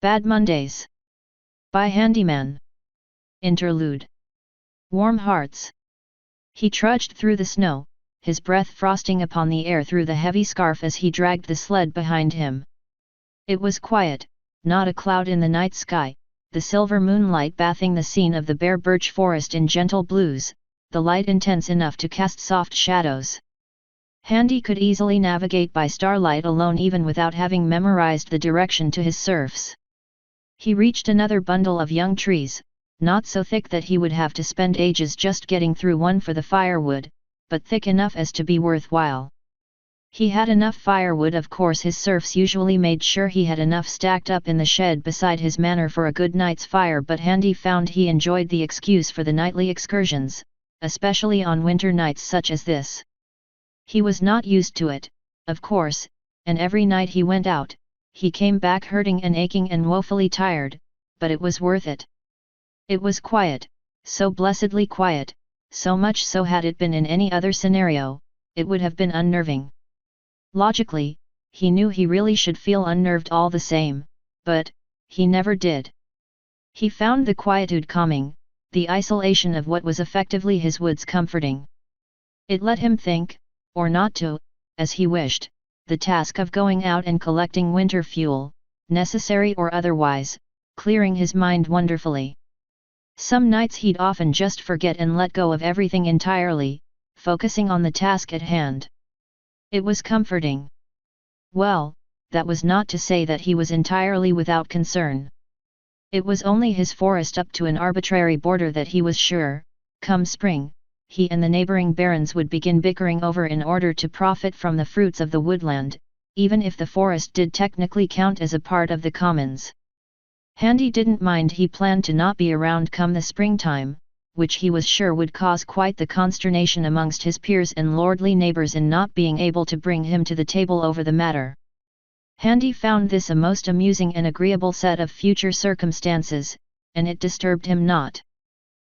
Bad Mondays. By Handyman. Interlude. Warm Hearts. He trudged through the snow, his breath frosting upon the air through the heavy scarf as he dragged the sled behind him. It was quiet, not a cloud in the night sky, the silver moonlight bathing the scene of the bare birch forest in gentle blues, the light intense enough to cast soft shadows. Handy could easily navigate by starlight alone even without having memorized the direction to his serfs. He reached another bundle of young trees, not so thick that he would have to spend ages just getting through one for the firewood, but thick enough as to be worthwhile. He had enough firewood. Of course his serfs usually made sure he had enough stacked up in the shed beside his manor for a good night's fire, but Handy found he enjoyed the excuse for the nightly excursions, especially on winter nights such as this. He was not used to it, of course, and every night he went out, he came back hurting and aching and woefully tired, but it was worth it. It was quiet, so blessedly quiet, so much so had it been in any other scenario, it would have been unnerving. Logically, he knew he really should feel unnerved all the same, but he never did. He found the quietude calming, the isolation of what was effectively his woods comforting. It let him think, or not to, as he wished, the task of going out and collecting winter fuel, necessary or otherwise, clearing his mind wonderfully. Some nights he'd often just forget and let go of everything entirely, focusing on the task at hand. It was comforting. Well, that was not to say that he was entirely without concern. It was only his forest up to an arbitrary border that he was sure, come spring, he and the neighboring barons would begin bickering over in order to profit from the fruits of the woodland, even if the forest did technically count as a part of the commons. Handy didn't mind. He planned to not be around come the springtime, which he was sure would cause quite the consternation amongst his peers and lordly neighbors in not being able to bring him to the table over the matter. Handy found this a most amusing and agreeable set of future circumstances, and it disturbed him not.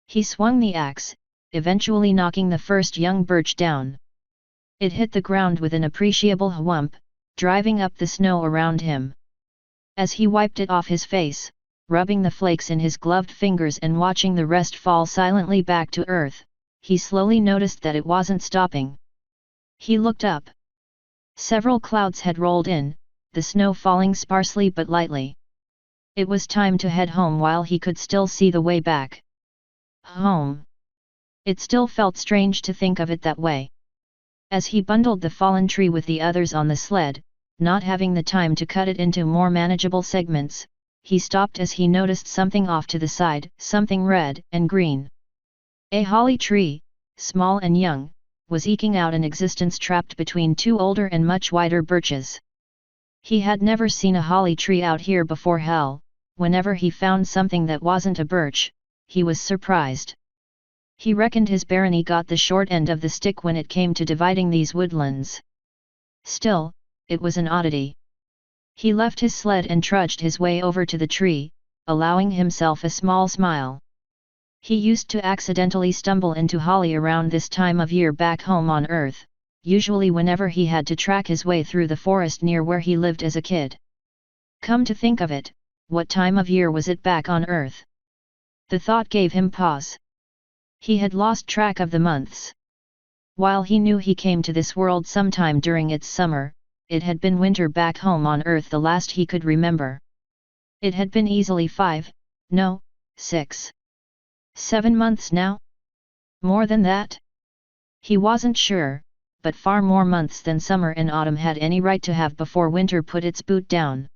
He swung the axe, eventually knocking the first young birch down. It hit the ground with an appreciable whump, driving up the snow around him. As he wiped it off his face, rubbing the flakes in his gloved fingers and watching the rest fall silently back to earth, he slowly noticed that it wasn't stopping. He looked up. Several clouds had rolled in, the snow falling sparsely but lightly. It was time to head home while he could still see the way back. Home. It still felt strange to think of it that way. As he bundled the fallen tree with the others on the sled, not having the time to cut it into more manageable segments, he stopped as he noticed something off to the side, something red and green. A holly tree, small and young, was eking out an existence trapped between two older and much wider birches. He had never seen a holly tree out here before. Hell, whenever he found something that wasn't a birch, he was surprised. He reckoned his barony got the short end of the stick when it came to dividing these woodlands. Still, it was an oddity. He left his sled and trudged his way over to the tree, allowing himself a small smile. He used to accidentally stumble into holly around this time of year back home on Earth, usually whenever he had to track his way through the forest near where he lived as a kid. Come to think of it, what time of year was it back on Earth? The thought gave him pause. He had lost track of the months. While he knew he came to this world sometime during its summer, it had been winter back home on Earth the last he could remember. It had been easily 5, no, 6, 7 months now? More than that? He wasn't sure, but far more months than summer and autumn had any right to have before winter put its boot down.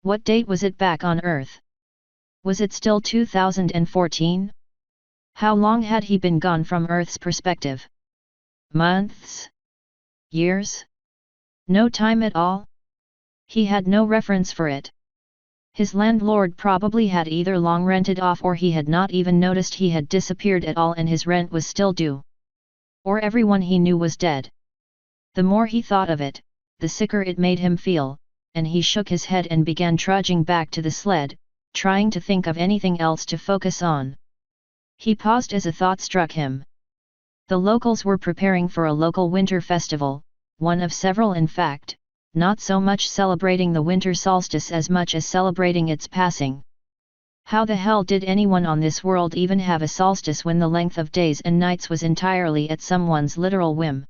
What date was it back on Earth? Was it still 2014? How long had he been gone from Earth's perspective? Months? Years? No time at all? He had no reference for it. His landlord probably had either long rented off or he had not even noticed he had disappeared at all and his rent was still due. Or everyone he knew was dead. The more he thought of it, the sicker it made him feel, and he shook his head and began trudging back to the sled, trying to think of anything else to focus on. He paused as a thought struck him. The locals were preparing for a local winter festival, one of several in fact, not so much celebrating the winter solstice as much as celebrating its passing. How the hell did anyone on this world even have a solstice when the length of days and nights was entirely at someone's literal whim?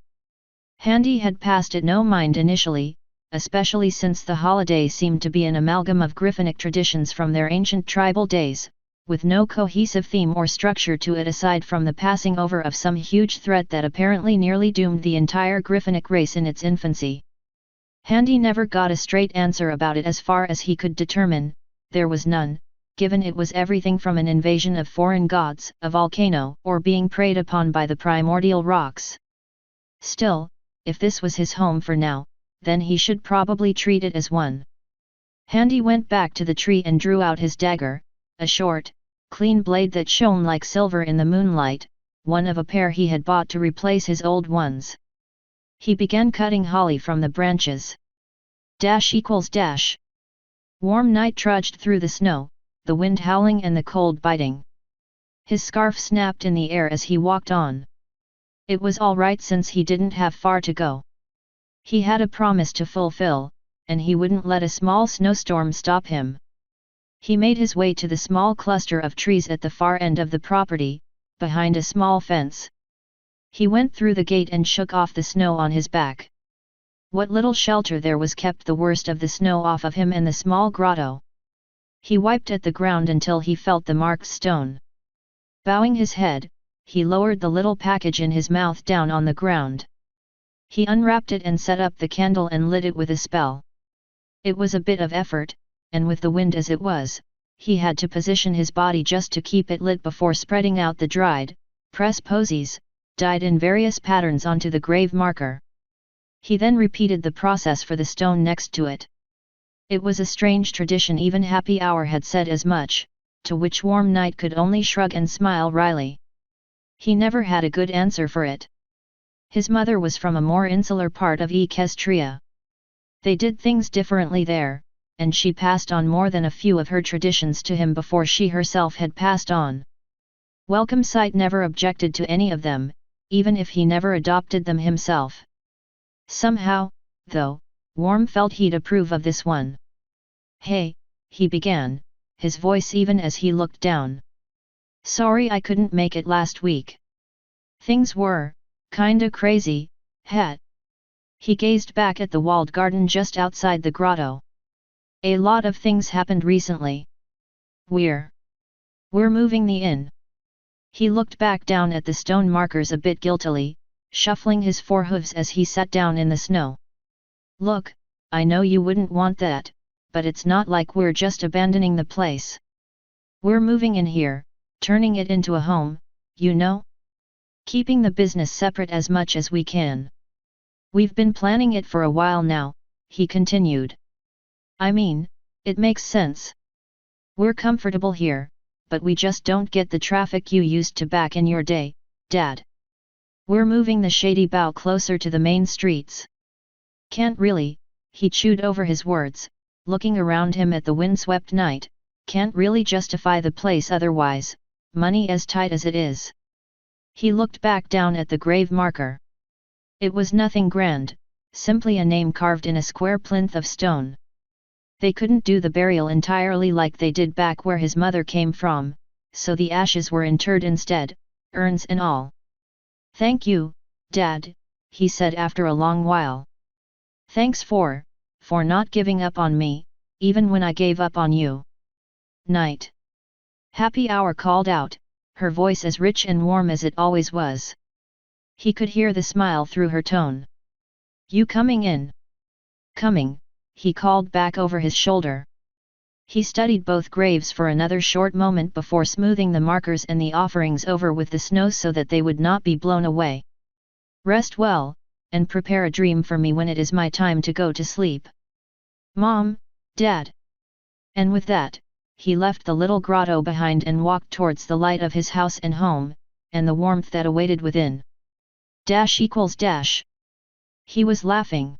Handy had passed it no mind initially, especially since the holiday seemed to be an amalgam of Griffinic traditions from their ancient tribal days, with no cohesive theme or structure to it aside from the passing over of some huge threat that apparently nearly doomed the entire Griffinic race in its infancy. Handy never got a straight answer about it as far as he could determine, there was none, given it was everything from an invasion of foreign gods, a volcano, or being preyed upon by the primordial rocks. Still, if this was his home for now, then he should probably treat it as one. Handy went back to the tree and drew out his dagger, a short, clean blade that shone like silver in the moonlight, one of a pair he had bought to replace his old ones. He began cutting holly from the branches. == Warm night trudged through the snow, the wind howling and the cold biting. His scarf snapped in the air as he walked on. It was all right since he didn't have far to go. He had a promise to fulfill, and he wouldn't let a small snowstorm stop him. He made his way to the small cluster of trees at the far end of the property, behind a small fence. He went through the gate and shook off the snow on his back. What little shelter there was kept the worst of the snow off of him and the small grotto. He wiped at the ground until he felt the marked stone. Bowing his head, he lowered the little package in his mouth down on the ground. He unwrapped it and set up the candle and lit it with a spell. It was a bit of effort, and with the wind as it was, he had to position his body just to keep it lit before spreading out the dried, press posies, dyed in various patterns onto the grave marker. He then repeated the process for the stone next to it. It was a strange tradition, even Happy Hour had said as much, to which Warm Night could only shrug and smile wryly. He never had a good answer for it. His mother was from a more insular part of Equestria. They did things differently there, and she passed on more than a few of her traditions to him before she herself had passed on. Welcome Sight never objected to any of them, even if he never adopted them himself. Somehow, though, Warm felt he'd approve of this one. "Hey," he began, his voice even as he looked down. "Sorry I couldn't make it last week. Things were kinda crazy, hat." He gazed back at the walled garden just outside the grotto. "A lot of things happened recently. We're moving the inn." He looked back down at the stone markers a bit guiltily, shuffling his forehooves as he sat down in the snow. "Look, I know you wouldn't want that, but it's not like we're just abandoning the place. We're moving in here, turning it into a home, you know? Keeping the business separate as much as we can. We've been planning it for a while now," he continued. "I mean, it makes sense. We're comfortable here, but we just don't get the traffic you used to back in your day, Dad. We're moving the Shady Bow closer to the main streets. Can't really," he chewed over his words, looking around him at the windswept night, "can't really justify the place otherwise, money as tight as it is." He looked back down at the grave marker. It was nothing grand, simply a name carved in a square plinth of stone. They couldn't do the burial entirely like they did back where his mother came from, so the ashes were interred instead, urns and all. "Thank you, Dad," he said after a long while. "Thanks for not giving up on me, even when I gave up on you." "Night." Happy Hour called out, her voice as rich and warm as it always was. He could hear the smile through her tone. "You coming in?" "Coming," he called back over his shoulder. He studied both graves for another short moment before smoothing the markers and the offerings over with the snow so that they would not be blown away. "Rest well, and prepare a dream for me when it is my time to go to sleep. Mom, Dad." And with that, he left the little grotto behind and walked towards the light of his house and home, and the warmth that awaited within. == He was laughing.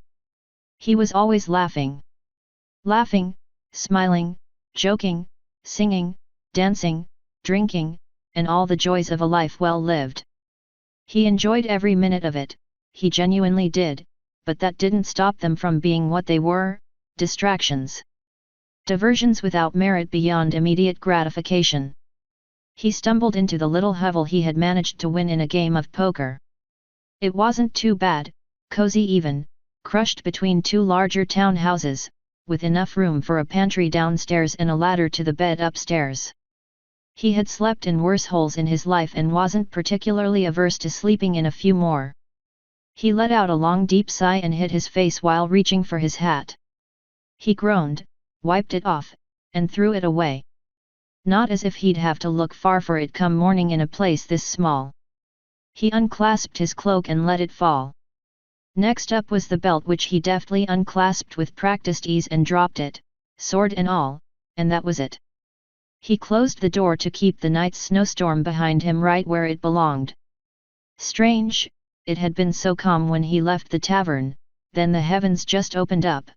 He was always laughing. Laughing, smiling, joking, singing, dancing, drinking, and all the joys of a life well lived. He enjoyed every minute of it, he genuinely did, but that didn't stop them from being what they were, distractions. Diversions without merit beyond immediate gratification. He stumbled into the little hovel he had managed to win in a game of poker. It wasn't too bad, cozy even, crushed between two larger townhouses, with enough room for a pantry downstairs and a ladder to the bed upstairs. He had slept in worse holes in his life and wasn't particularly averse to sleeping in a few more. He let out a long deep sigh and hid his face while reaching for his hat. He groaned, wiped it off, and threw it away. Not as if he'd have to look far for it come morning in a place this small. He unclasped his cloak and let it fall. Next up was the belt, which he deftly unclasped with practiced ease and dropped it, sword and all, and that was it. He closed the door to keep the night's snowstorm behind him right where it belonged. Strange, it had been so calm when he left the tavern, then the heavens just opened up.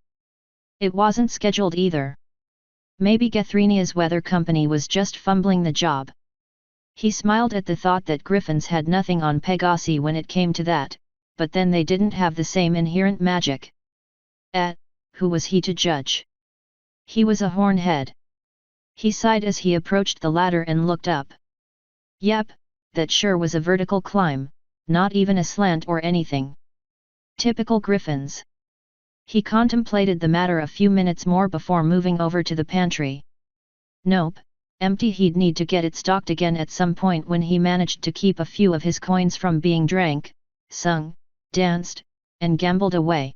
It wasn't scheduled either. Maybe Gethrinia's weather company was just fumbling the job. He smiled at the thought that griffins had nothing on Pegasi when it came to that, but then they didn't have the same inherent magic. Who was he to judge? He was a hornhead. He sighed as he approached the ladder and looked up. Yep, that sure was a vertical climb, not even a slant or anything. Typical griffins. He contemplated the matter a few minutes more before moving over to the pantry. Nope, empty. He'd need to get it stocked again at some point when he managed to keep a few of his coins from being drank, sung, danced, and gambled away.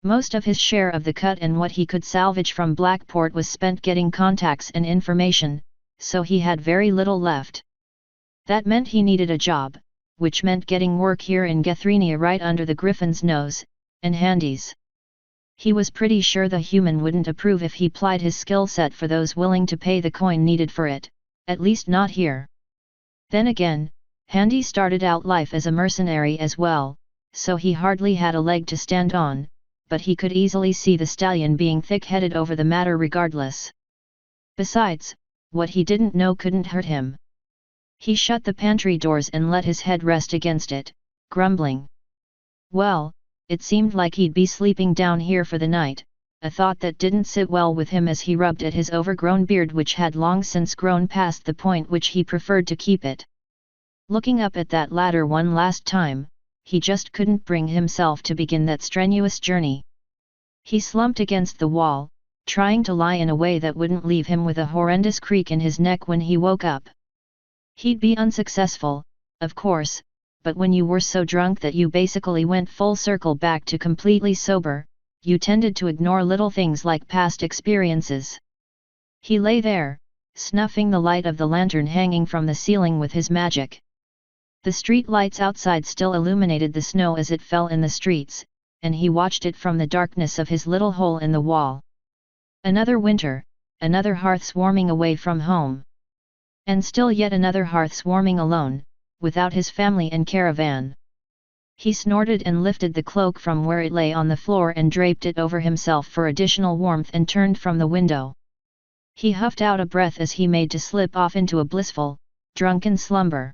Most of his share of the cut and what he could salvage from Blackport was spent getting contacts and information, so he had very little left. That meant he needed a job, which meant getting work here in Gethrinia right under the Griffin's nose, and handies. He was pretty sure the human wouldn't approve if he plied his skill set for those willing to pay the coin needed for it, at least not here. Then again, Handy started out life as a mercenary as well, so he hardly had a leg to stand on, but he could easily see the stallion being thick-headed over the matter regardless. Besides, what he didn't know couldn't hurt him. He shut the pantry doors and let his head rest against it, grumbling. Well, it seemed like he'd be sleeping down here for the night, a thought that didn't sit well with him as he rubbed at his overgrown beard, which had long since grown past the point which he preferred to keep it. Looking up at that ladder one last time, he just couldn't bring himself to begin that strenuous journey. He slumped against the wall, trying to lie in a way that wouldn't leave him with a horrendous creak in his neck when he woke up. He'd be unsuccessful, of course, but when you were so drunk that you basically went full circle back to completely sober, you tended to ignore little things like past experiences. He lay there, snuffing the light of the lantern hanging from the ceiling with his magic. The street lights outside still illuminated the snow as it fell in the streets, and he watched it from the darkness of his little hole in the wall. Another winter, another hearth swarming away from home. And still yet another hearth swarming alone, without his family and caravan. He snorted and lifted the cloak from where it lay on the floor and draped it over himself for additional warmth and turned from the window. He huffed out a breath as he made to slip off into a blissful, drunken slumber.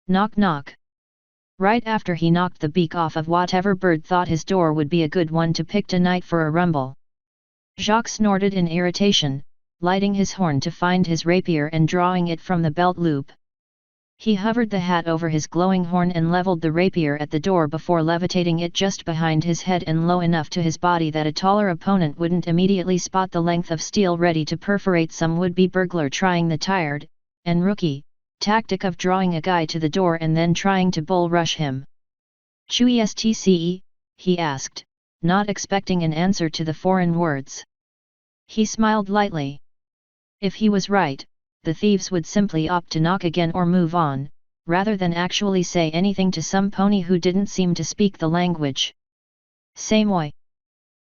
Knock knock. Right after he knocked the beak off of whatever bird thought his door would be a good one to pick tonight for a rumble. Jacques snorted in irritation, lighting his horn to find his rapier and drawing it from the belt loop. He hovered the hat over his glowing horn and leveled the rapier at the door before levitating it just behind his head and low enough to his body that a taller opponent wouldn't immediately spot the length of steel ready to perforate some would-be burglar trying the tired, and rookie, tactic of drawing a guy to the door and then trying to bull rush him. "Chui stce?" he asked, not expecting an answer to the foreign words. He smiled lightly. If he was right, the thieves would simply opt to knock again or move on, rather than actually say anything to some pony who didn't seem to speak the language. "C'est moi."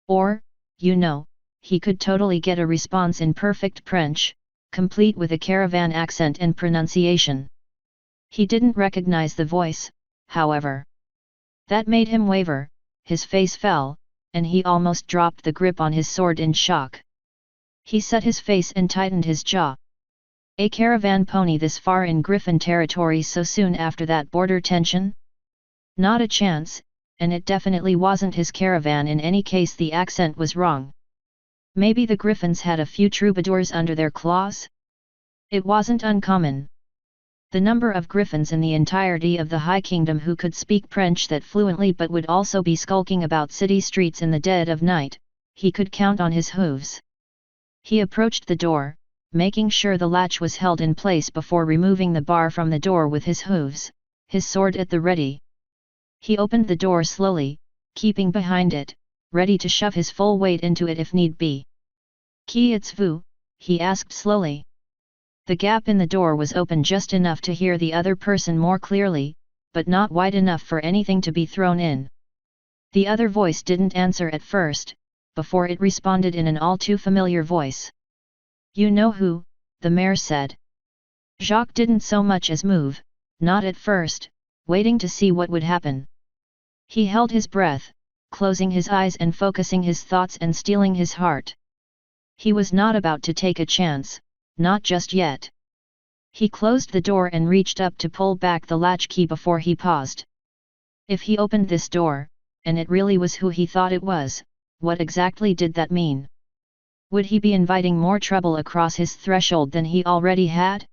Or, he could totally get a response in perfect French, complete with a caravan accent and pronunciation. He didn't recognize the voice, however. That made him waver, his face fell, and he almost dropped the grip on his sword in shock. He set his face and tightened his jaw. A caravan pony this far in Griffin territory so soon after that border tension? Not a chance, and it definitely wasn't his caravan. In any case, the accent was wrong. Maybe the griffins had a few troubadours under their claws? It wasn't uncommon. The number of griffins in the entirety of the High Kingdom who could speak French that fluently but would also be skulking about city streets in the dead of night, he could count on his hooves. He approached the door, making sure the latch was held in place before removing the bar from the door with his hooves, his sword at the ready. He opened the door slowly, keeping behind it, ready to shove his full weight into it if need be. "Qui êtes-vous?" he asked slowly. The gap in the door was open just enough to hear the other person more clearly, but not wide enough for anything to be thrown in. The other voice didn't answer at first, before it responded in an all too familiar voice. "You know who," the mayor said. Jacques didn't so much as move, not at first, waiting to see what would happen. He held his breath, closing his eyes and focusing his thoughts and steeling his heart. He was not about to take a chance, not just yet. He closed the door and reached up to pull back the latchkey before he paused. If he opened this door, and it really was who he thought it was, what exactly did that mean? Would he be inviting more trouble across his threshold than he already had?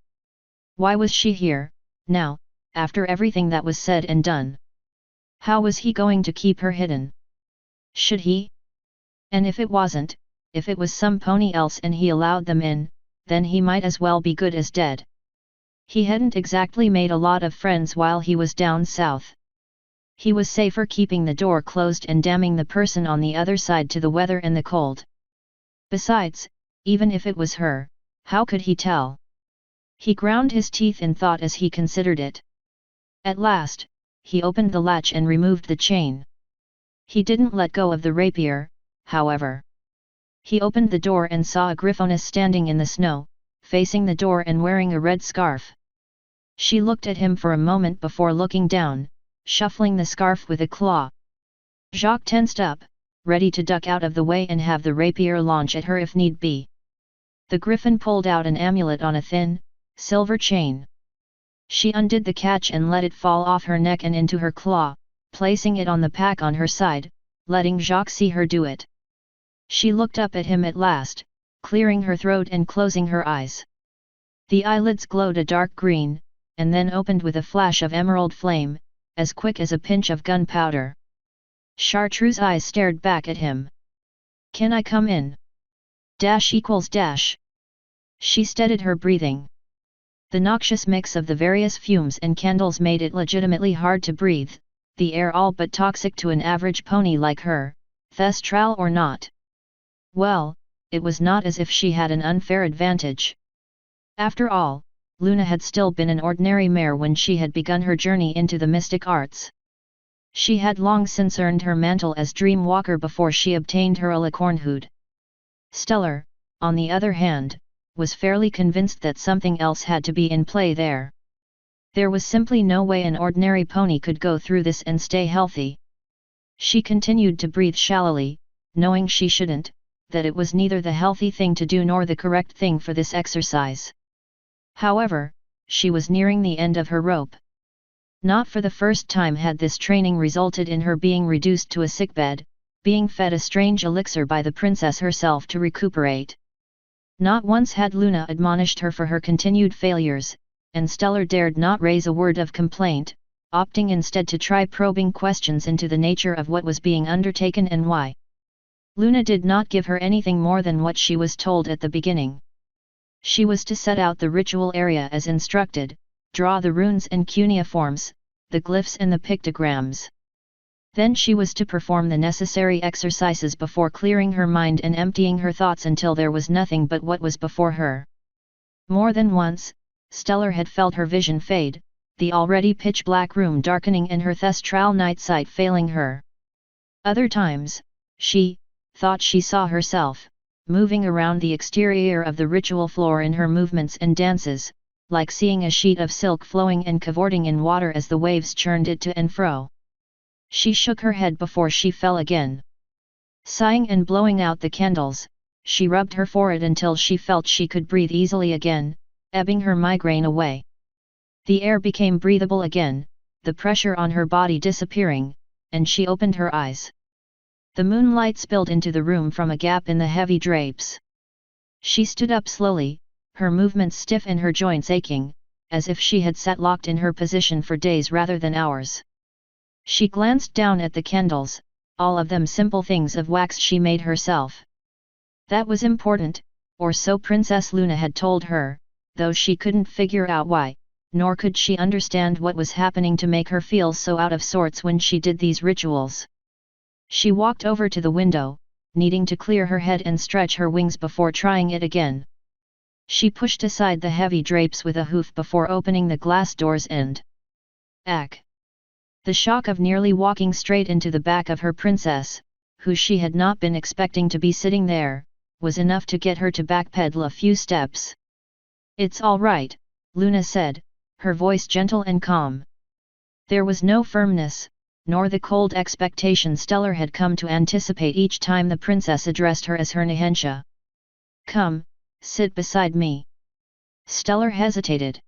Why was she here, now, after everything that was said and done? How was he going to keep her hidden? Should he? And if it wasn't, if it was some pony else and he allowed them in, then he might as well be good as dead. He hadn't exactly made a lot of friends while he was down south. He was safer keeping the door closed and damning the person on the other side to the weather and the cold. Besides, even if it was her, how could he tell? He ground his teeth in thought as he considered it. At last, he opened the latch and removed the chain. He didn't let go of the rapier, however. He opened the door and saw a griffoness standing in the snow, facing the door and wearing a red scarf. She looked at him for a moment before looking down, shuffling the scarf with a claw. Jacques tensed up, ready to duck out of the way and have the rapier launch at her if need be. The griffin pulled out an amulet on a thin, silver chain. She undid the catch and let it fall off her neck and into her claw, placing it on the pack on her side, letting Jacques see her do it. She looked up at him at last, clearing her throat and closing her eyes. The eyelids glowed a dark green, and then opened with a flash of emerald flame, as quick as a pinch of gunpowder. Chartreuse eyes stared back at him. "Can I come in?" --. She steadied her breathing. The noxious mix of the various fumes and candles made it legitimately hard to breathe, the air all but toxic to an average pony like her, thestral or not. Well, it was not as if she had an unfair advantage. After all, Luna had still been an ordinary mare when she had begun her journey into the mystic arts. She had long since earned her mantle as Dream Walker before she obtained her alicornhood. Stellar, on the other hand, was fairly convinced that something else had to be in play there. There was simply no way an ordinary pony could go through this and stay healthy. She continued to breathe shallowly, knowing she shouldn't, that it was neither the healthy thing to do nor the correct thing for this exercise. However, she was nearing the end of her rope. Not for the first time had this training resulted in her being reduced to a sickbed, being fed a strange elixir by the princess herself to recuperate. Not once had Luna admonished her for her continued failures, and Stellar dared not raise a word of complaint, opting instead to try probing questions into the nature of what was being undertaken and why. Luna did not give her anything more than what she was told at the beginning. She was to set out the ritual area as instructed, draw the runes and cuneiforms, the glyphs and the pictograms. Then she was to perform the necessary exercises before clearing her mind and emptying her thoughts until there was nothing but what was before her. More than once, Stellar had felt her vision fade, the already pitch-black room darkening and her thestral night sight failing her. Other times, she thought she saw herself, moving around the exterior of the ritual floor in her movements and dances, like seeing a sheet of silk flowing and cavorting in water as the waves churned it to and fro. She shook her head before she fell again. Sighing and blowing out the candles, she rubbed her forehead until she felt she could breathe easily again, ebbing her migraine away. The air became breathable again, the pressure on her body disappearing, and she opened her eyes. The moonlight spilled into the room from a gap in the heavy drapes. She stood up slowly, her movements stiff and her joints aching, as if she had sat locked in her position for days rather than hours. She glanced down at the candles, all of them simple things of wax she made herself. That was important, or so Princess Luna had told her, though she couldn't figure out why, nor could she understand what was happening to make her feel so out of sorts when she did these rituals. She walked over to the window, needing to clear her head and stretch her wings before trying it again. She pushed aside the heavy drapes with a hoof before opening the glass doors and... Ack! The shock of nearly walking straight into the back of her princess, who she had not been expecting to be sitting there, was enough to get her to backpedal a few steps. "It's all right," Luna said, her voice gentle and calm. There was no firmness, nor the cold expectation Stellar had come to anticipate each time the princess addressed her as her Nihensha. "Come, sit beside me." Stellar hesitated.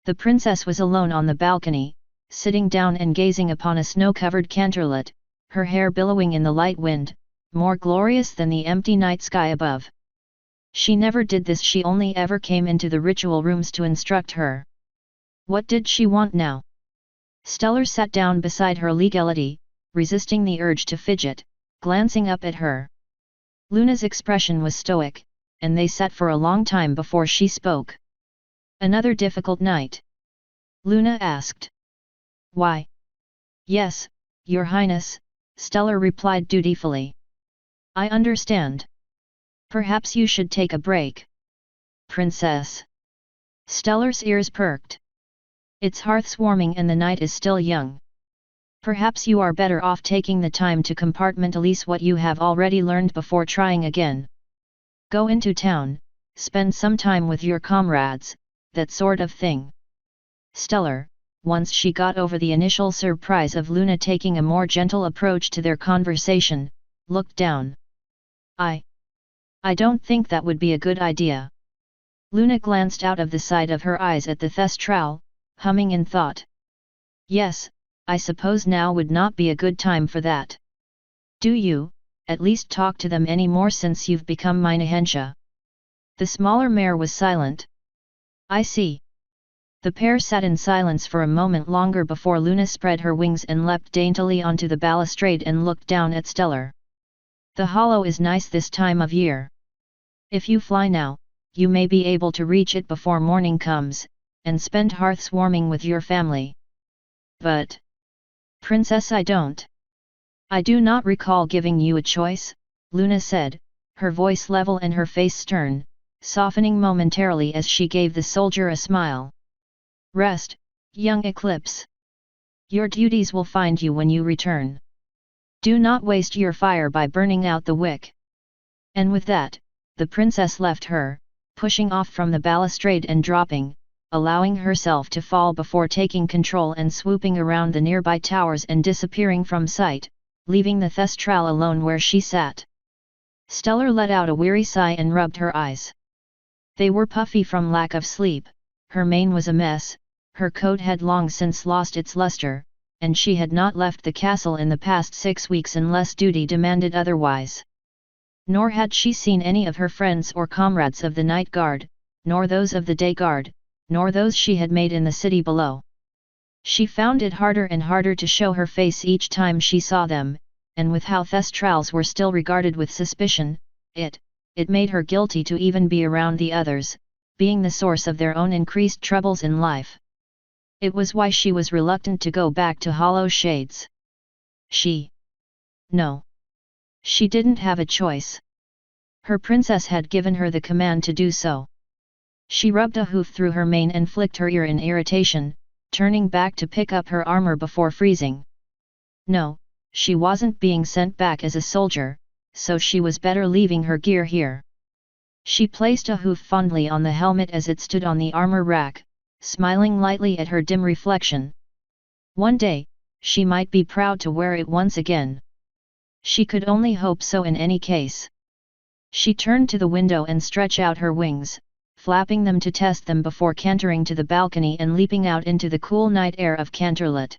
The princess was alone on the balcony, sitting down and gazing upon a snow-covered Canterlet, her hair billowing in the light wind, more glorious than the empty night sky above. She never did this, she only ever came into the ritual rooms to instruct her. What did she want now? Stellar sat down beside her legality, resisting the urge to fidget, glancing up at her. Luna's expression was stoic, and they sat for a long time before she spoke. "Another difficult night?" Luna asked. "Why?" "Yes, Your Highness," Stellar replied dutifully. "I understand. Perhaps you should take a break." "Princess." Stellar's ears perked. "It's hearth-warming and the night is still young. Perhaps you are better off taking the time to compartmentalize what you have already learned before trying again. Go into town, spend some time with your comrades, that sort of thing." Stellar, once she got over the initial surprise of Luna taking a more gentle approach to their conversation, looked down. I don't think that would be a good idea." Luna glanced out of the side of her eyes at the thestral, humming in thought. "Yes, I suppose now would not be a good time for that. Do you, at least talk to them any more since you've become my Nihensha?" The smaller mare was silent. "I see." The pair sat in silence for a moment longer before Luna spread her wings and leapt daintily onto the balustrade and looked down at Stellar. "The hollow is nice this time of year. If you fly now, you may be able to reach it before morning comes, and spend hearths warming with your family." "But, Princess, I don't." "I do not recall giving you a choice," Luna said, her voice level and her face stern, softening momentarily as she gave the soldier a smile. "Rest, young Eclipse. Your duties will find you when you return. Do not waste your fire by burning out the wick." And with that, the princess left her, pushing off from the balustrade and dropping, allowing herself to fall before taking control and swooping around the nearby towers and disappearing from sight, leaving the thestral alone where she sat. Stellar let out a weary sigh and rubbed her eyes. They were puffy from lack of sleep, her mane was a mess, her coat had long since lost its luster, and she had not left the castle in the past 6 weeks unless duty demanded otherwise. Nor had she seen any of her friends or comrades of the night guard, nor those of the day guard, nor those she had made in the city below. She found it harder and harder to show her face each time she saw them, and with how thestrals were still regarded with suspicion, it made her guilty to even be around the others, being the source of their own increased troubles in life. It was why she was reluctant to go back to Hollow Shades. No. She didn't have a choice. Her princess had given her the command to do so. She rubbed a hoof through her mane and flicked her ear in irritation, turning back to pick up her armor before freezing. No, she wasn't being sent back as a soldier, so she was better leaving her gear here. She placed a hoof fondly on the helmet as it stood on the armor rack, smiling lightly at her dim reflection. One day, she might be proud to wear it once again. She could only hope so in any case. She turned to the window and stretched out her wings, flapping them to test them before cantering to the balcony and leaping out into the cool night air of Canterlet.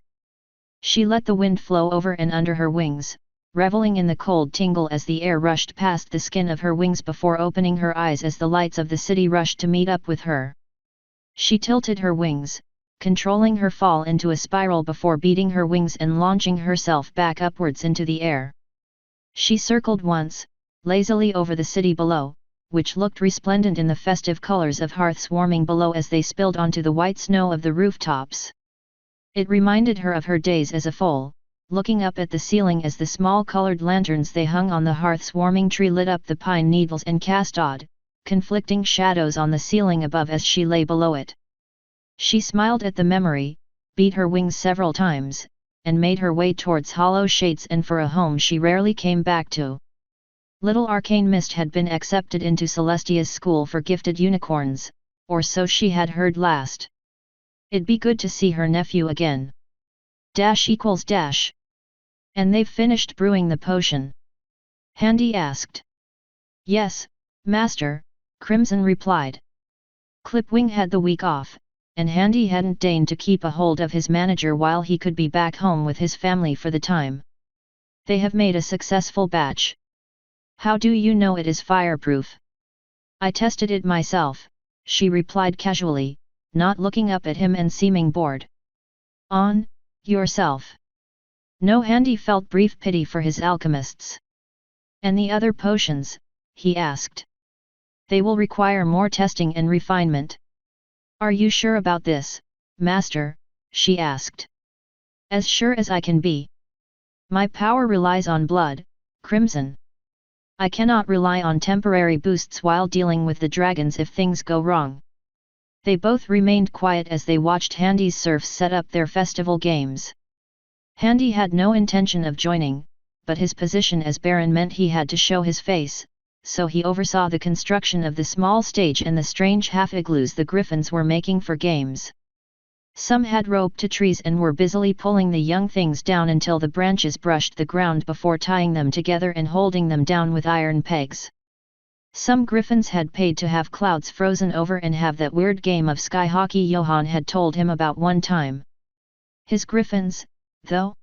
She let the wind flow over and under her wings, reveling in the cold tingle as the air rushed past the skin of her wings before opening her eyes as the lights of the city rushed to meet up with her. She tilted her wings, controlling her fall into a spiral before beating her wings and launching herself back upwards into the air. She circled once, lazily over the city below, which looked resplendent in the festive colors of hearths warming below as they spilled onto the white snow of the rooftops. It reminded her of her days as a foal, looking up at the ceiling as the small colored lanterns they hung on the hearth's warming tree lit up the pine needles and cast odd, conflicting shadows on the ceiling above as she lay below it. She smiled at the memory, beat her wings several times, and made her way towards hollow shades and for a home she rarely came back to. Little Arcane Mist had been accepted into Celestia's school for gifted unicorns, or so she had heard last. It'd be good to see her nephew again. == And they've finished brewing the potion? Handy asked. Yes, Master, Crimson replied. Clipwing had the week off, and Handy hadn't deigned to keep a hold of his manager while he could be back home with his family for the time. They have made a successful batch. How do you know it is fireproof? I tested it myself, she replied casually, not looking up at him and seeming bored. On yourself. No. Handy felt brief pity for his alchemists. And the other potions, he asked. They will require more testing and refinement. Are you sure about this, Master? She asked. As sure as I can be. My power relies on blood, Crimson. I cannot rely on temporary boosts while dealing with the dragons if things go wrong. They both remained quiet as they watched Handy's serfs set up their festival games. Handy had no intention of joining, but his position as Baron meant he had to show his face, so he oversaw the construction of the small stage and the strange half-igloos the griffins were making for games. Some had roped to trees and were busily pulling the young things down until the branches brushed the ground before tying them together and holding them down with iron pegs. Some griffins had paid to have clouds frozen over and have that weird game of sky hockey Johann had told him about one time. His griffins, though?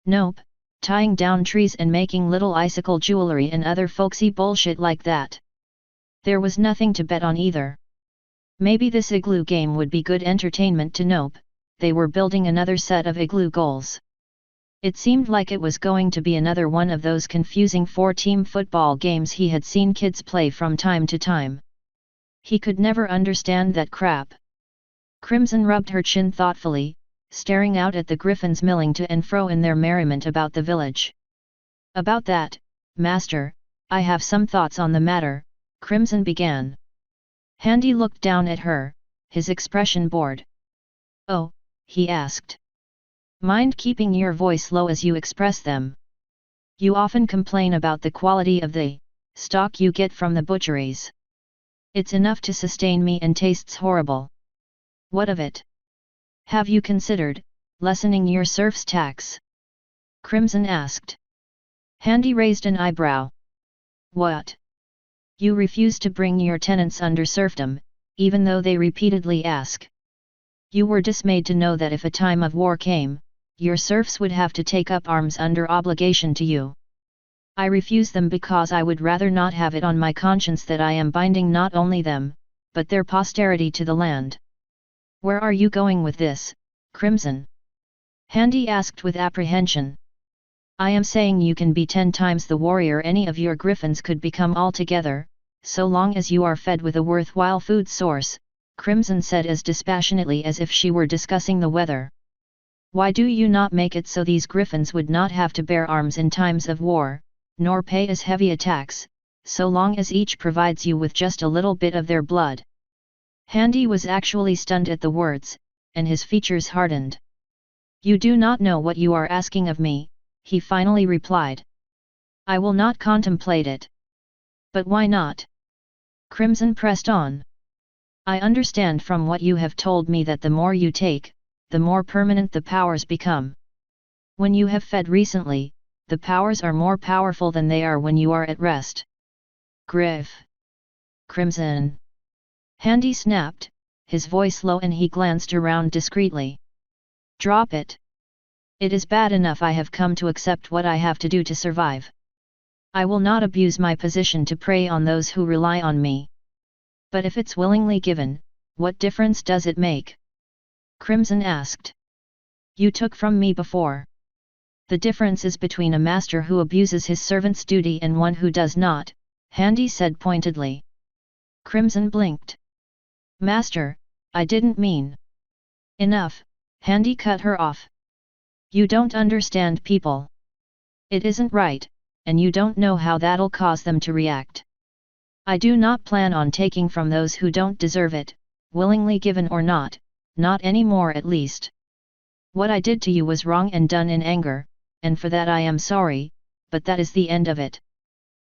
Nope, tying down trees and making little icicle jewelry and other folksy bullshit like that. There was nothing to bet on either. Maybe this igloo game would be good entertainment to Nope. They were building another set of igloo goals. It seemed like it was going to be another one of those confusing four-team football games he had seen kids play from time to time. He could never understand that crap. Crimson rubbed her chin thoughtfully, staring out at the griffins milling to and fro in their merriment about the village. About that, Master, I have some thoughts on the matter, Crimson began. Handy looked down at her, his expression bored. Oh, he asked. Mind keeping your voice low as you express them? You often complain about the quality of the stock you get from the butcheries. It's enough to sustain me and tastes horrible. What of it? Have you considered lessening your serf's tax? Crimson asked. Handy raised an eyebrow. What? You refuse to bring your tenants under serfdom, even though they repeatedly ask. You were dismayed to know that if a time of war came, your serfs would have to take up arms under obligation to you. I refuse them because I would rather not have it on my conscience that I am binding not only them, but their posterity to the land. Where are you going with this, Crimson? Handy asked with apprehension. I am saying you can be 10 times the warrior any of your griffins could become altogether, so long as you are fed with a worthwhile food source, Crimson said as dispassionately as if she were discussing the weather. Why do you not make it so these griffins would not have to bear arms in times of war, nor pay as heavy a tax, so long as each provides you with just a little bit of their blood? Handy was actually stunned at the words, and his features hardened. You do not know what you are asking of me, he finally replied. I will not contemplate it. But why not? Crimson pressed on. I understand from what you have told me that the more you take, the more permanent the powers become. When you have fed recently, the powers are more powerful than they are when you are at rest. Griff. Crimson. Handy snapped, his voice low and he glanced around discreetly. Drop it. It is bad enough I have come to accept what I have to do to survive. I will not abuse my position to prey on those who rely on me. But if it's willingly given, what difference does it make? Crimson asked. You took from me before. The difference is between a master who abuses his servant's duty and one who does not, Handy said pointedly. Crimson blinked. Master, I didn't mean. Enough, Handy cut her off. You don't understand people. It isn't right, and you don't know how that'll cause them to react. I do not plan on taking from those who don't deserve it, willingly given or not anymore at least. What I did to you was wrong and done in anger, and for that I am sorry, but that is the end of it.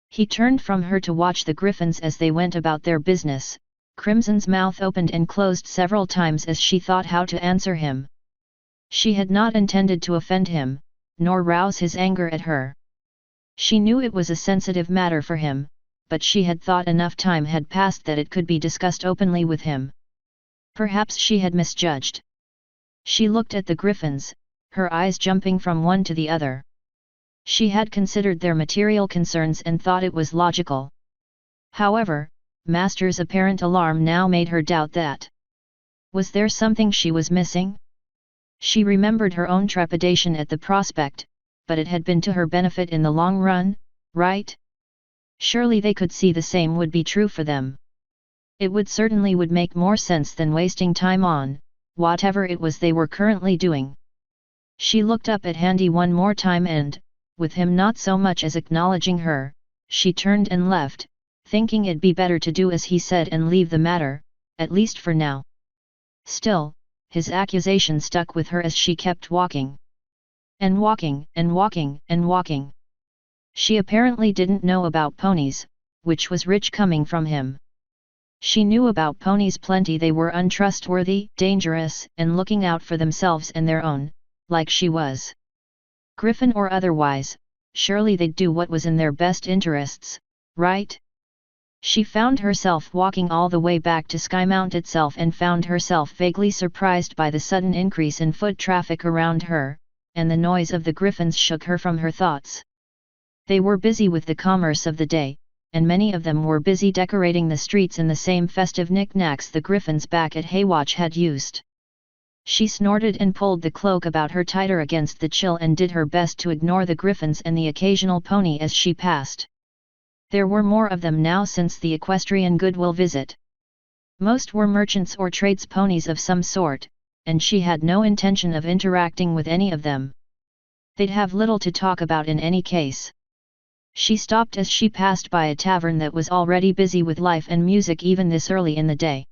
He turned from her to watch the griffins as they went about their business. Crimson's mouth opened and closed several times as she thought how to answer him. She had not intended to offend him, nor rouse his anger at her. She knew it was a sensitive matter for him, but she had thought enough time had passed that it could be discussed openly with him. Perhaps she had misjudged. She looked at the griffins, her eyes jumping from one to the other. She had considered their material concerns and thought it was logical. However, Master's apparent alarm now made her doubt that. Was there something she was missing? She remembered her own trepidation at the prospect, but it had been to her benefit in the long run, right? Surely they could see the same would be true for them. It would make more sense than wasting time on, whatever it was they were currently doing. She looked up at Handy one more time and, with him not so much as acknowledging her, she turned and left, thinking it'd be better to do as he said and leave the matter, at least for now. Still, his accusation stuck with her as she kept walking. And walking, and walking, and walking. She apparently didn't know about ponies, which was rich coming from him. She knew about ponies plenty. They were untrustworthy, dangerous, and looking out for themselves and their own, like she was. Griffin or otherwise, surely they'd do what was in their best interests, right? She found herself walking all the way back to Skymount itself and found herself vaguely surprised by the sudden increase in foot traffic around her, and the noise of the griffins shook her from her thoughts. They were busy with the commerce of the day, and many of them were busy decorating the streets in the same festive knickknacks the griffins back at Haywatch had used. She snorted and pulled the cloak about her tighter against the chill and did her best to ignore the griffins and the occasional pony as she passed. There were more of them now since the equestrian goodwill visit. Most were merchants or trades ponies of some sort, and she had no intention of interacting with any of them. They'd have little to talk about in any case. She stopped as she passed by a tavern that was already busy with life and music even this early in the day.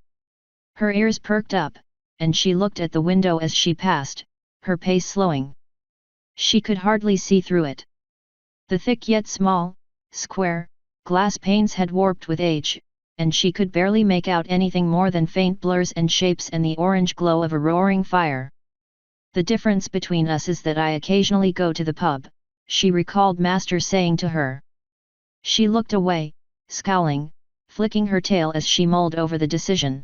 Her ears perked up, and she looked at the window as she passed, her pace slowing. She could hardly see through it. The thick yet small, square, glass panes had warped with age, and she could barely make out anything more than faint blurs and shapes and the orange glow of a roaring fire. The difference between us is that I occasionally go to the pub, she recalled Master saying to her. She looked away, scowling, flicking her tail as she mulled over the decision.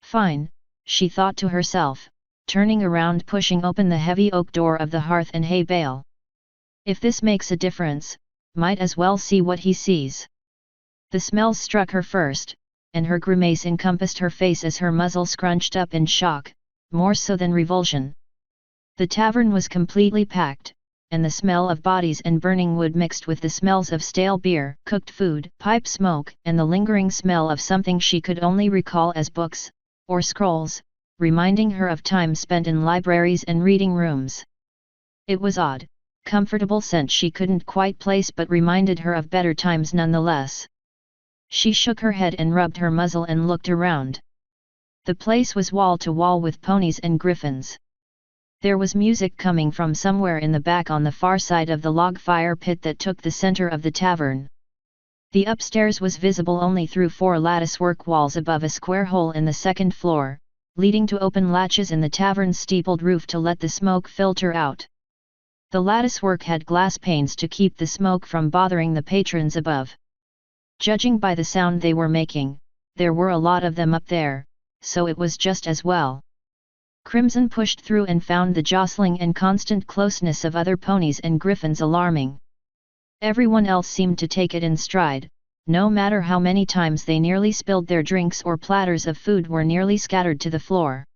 Fine, she thought to herself, turning around pushing open the heavy oak door of the hearth and hay bale. If this makes a difference, might as well see what he sees. The smells struck her first, and her grimace encompassed her face as her muzzle scrunched up in shock, more so than revulsion. The tavern was completely packed, and the smell of bodies and burning wood mixed with the smells of stale beer, cooked food, pipe smoke, and the lingering smell of something she could only recall as books, or scrolls, reminding her of time spent in libraries and reading rooms. It was odd, comfortable scent she couldn't quite place but reminded her of better times nonetheless. She shook her head and rubbed her muzzle and looked around. The place was wall to wall with ponies and griffins. There was music coming from somewhere in the back on the far side of the log fire pit that took the center of the tavern. The upstairs was visible only through 4 latticework walls above a square hole in the second floor, leading to open latches in the tavern's steepled roof to let the smoke filter out. The latticework had glass panes to keep the smoke from bothering the patrons above. Judging by the sound they were making, there were a lot of them up there, so it was just as well. Crimson pushed through and found the jostling and constant closeness of other ponies and griffins alarming. Everyone else seemed to take it in stride, no matter how many times they nearly spilled their drinks or platters of food were nearly scattered to the floor.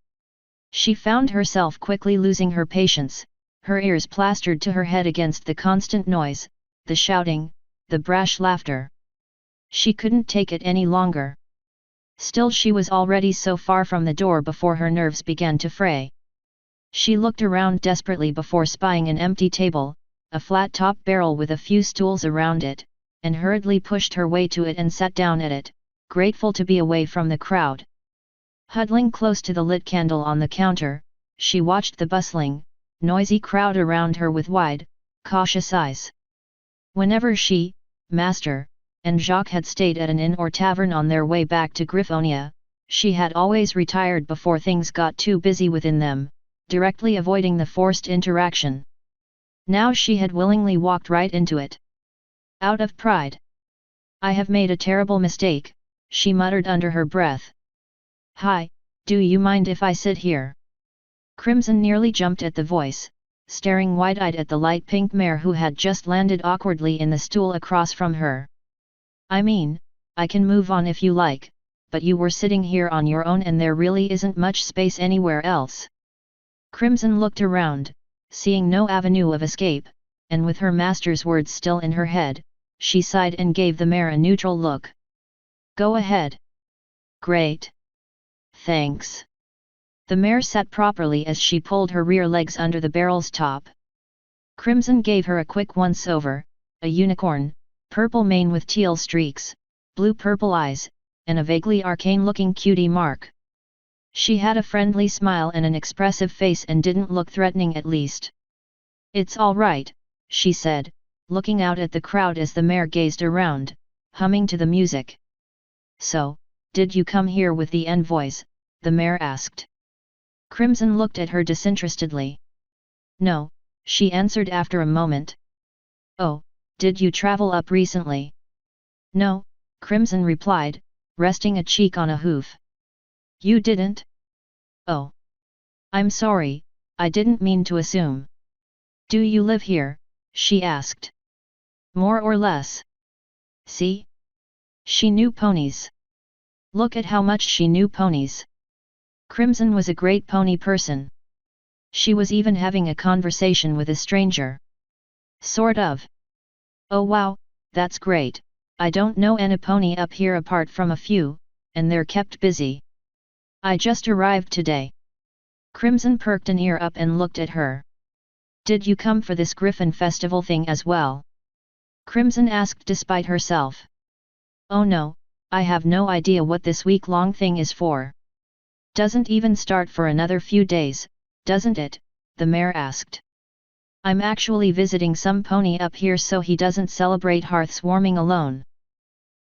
She found herself quickly losing her patience, her ears plastered to her head against the constant noise, the shouting, the brash laughter. She couldn't take it any longer. Still, she was already so far from the door before her nerves began to fray. She looked around desperately before spying an empty table, a flat-top barrel with a few stools around it, and hurriedly pushed her way to it and sat down at it, grateful to be away from the crowd. Huddling close to the lit candle on the counter, she watched the bustling, noisy crowd around her with wide, cautious eyes. Whenever she, Master, and Jacques had stayed at an inn or tavern on their way back to Griffonia, she had always retired before things got too busy within them, directly avoiding the forced interaction. Now she had willingly walked right into it. Out of pride. "I have made a terrible mistake," she muttered under her breath. "Hi, do you mind if I sit here?" Crimson nearly jumped at the voice, staring wide-eyed at the light pink mare who had just landed awkwardly in the stool across from her. "I mean, I can move on if you like, but you were sitting here on your own and there really isn't much space anywhere else." Crimson looked around, seeing no avenue of escape, and with her master's words still in her head, she sighed and gave the mare a neutral look. "Go ahead." "Great. Thanks." The mare sat properly as she pulled her rear legs under the barrel's top. Crimson gave her a quick once-over, a unicorn, purple mane with teal streaks, blue-purple eyes, and a vaguely arcane-looking cutie mark. She had a friendly smile and an expressive face and didn't look threatening at least. "It's all right," she said, looking out at the crowd as the mare gazed around, humming to the music. "So, did you come here with the envoys?" the mare asked. Crimson looked at her disinterestedly. "No," she answered after a moment. "Oh, did you travel up recently?" "No," Crimson replied, resting a cheek on a hoof. "You didn't? Oh. I'm sorry, I didn't mean to assume." "Do you live here?" she asked. "More or less." See? She knew ponies. Look at how much she knew ponies. Crimson was a great pony person. She was even having a conversation with a stranger. Sort of. "Oh wow, that's great, I don't know any pony up here apart from a few, and they're kept busy. I just arrived today." Crimson perked an ear up and looked at her. "Did you come for this Griffin festival thing as well?" Crimson asked despite herself. "Oh no, I have no idea what this week-long thing is for." "Doesn't even start for another few days, doesn't it?" the mare asked. "I'm actually visiting some pony up here so he doesn't celebrate hearths warming alone."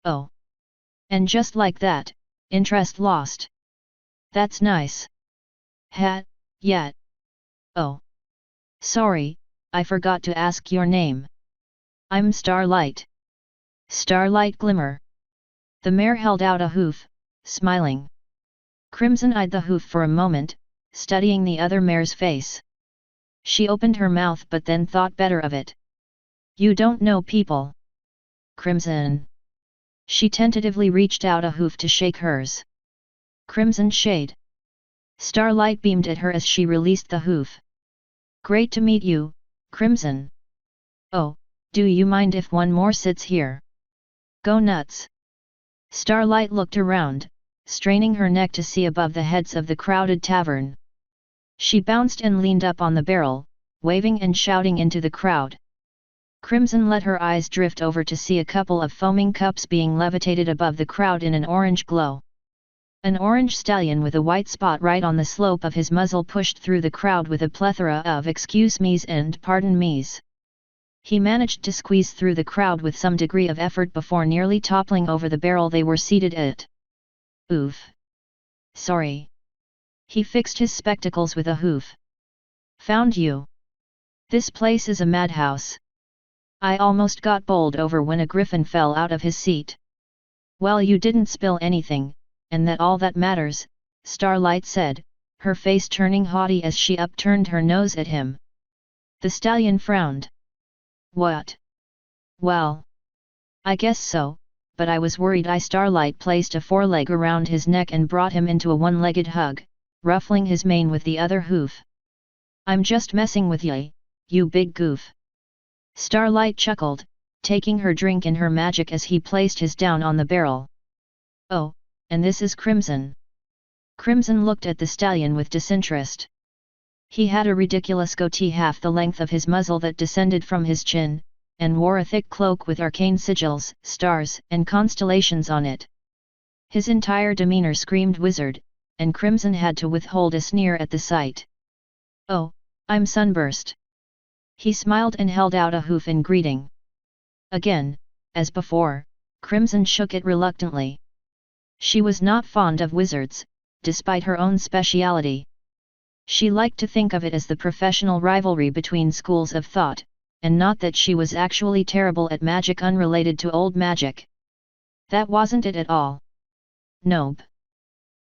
"Oh. And just like that, interest lost. That's nice." Yeah. "Oh. Sorry, I forgot to ask your name." "I'm Starlight." "Starlight Glimmer." The mare held out a hoof, smiling. Crimson eyed the hoof for a moment, studying the other mare's face. She opened her mouth but then thought better of it. "You don't know people." "Crimson." She tentatively reached out a hoof to shake hers. "Crimson Shade." Starlight beamed at her as she released the hoof. "Great to meet you, Crimson." "Oh, do you mind if one more sits here?" "Go nuts." Starlight looked around, straining her neck to see above the heads of the crowded tavern. She bounced and leaned up on the barrel, waving and shouting into the crowd. Crimson let her eyes drift over to see a couple of foaming cups being levitated above the crowd in an orange glow. An orange stallion with a white spot right on the slope of his muzzle pushed through the crowd with a plethora of "excuse me's" and "pardon me's." He managed to squeeze through the crowd with some degree of effort before nearly toppling over the barrel they were seated at. "Oof. Sorry." He fixed his spectacles with a hoof. "Found you. This place is a madhouse. I almost got bowled over when a griffin fell out of his seat." "Well, you didn't spill anything, and that all that matters," Starlight said, her face turning haughty as she upturned her nose at him. The stallion frowned. What? Well, I guess so, but I was worried. Starlight placed a foreleg around his neck and brought him into a one-legged hug, ruffling his mane with the other hoof. I'm just messing with ye, you big goof. Starlight chuckled, taking her drink in her magic as he placed his down on the barrel. Oh, and this is Crimson. Crimson looked at the stallion with disinterest. He had a ridiculous goatee half the length of his muzzle that descended from his chin, and wore a thick cloak with arcane sigils, stars, and constellations on it. His entire demeanor screamed wizard, and Crimson had to withhold a sneer at the sight. Oh, I'm Sunburst. He smiled and held out a hoof in greeting. Again, as before, Crimson shook it reluctantly. She was not fond of wizards, despite her own speciality. She liked to think of it as the professional rivalry between schools of thought, and not that she was actually terrible at magic unrelated to old magic. That wasn't it at all. Nope.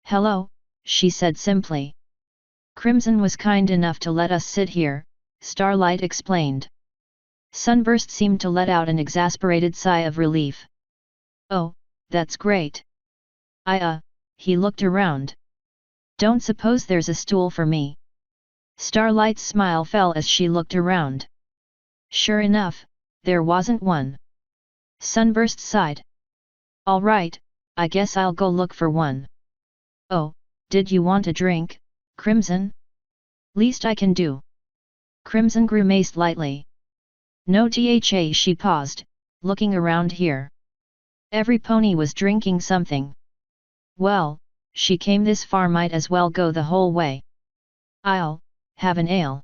Hello, she said simply. Crimson was kind enough to let us sit here, Starlight explained. Sunburst seemed to let out an exasperated sigh of relief. Oh, that's great. He looked around. Don't suppose there's a stool for me? Starlight's smile fell as she looked around. Sure enough, there wasn't one. Sunburst sighed. All right, I guess I'll go look for one. Oh, did you want a drink, Crimson? Least I can do. Crimson grimaced lightly. No tha. She paused, looking around here. Every pony was drinking something. Well, she came this far, might as well go the whole way. I'll have an ale.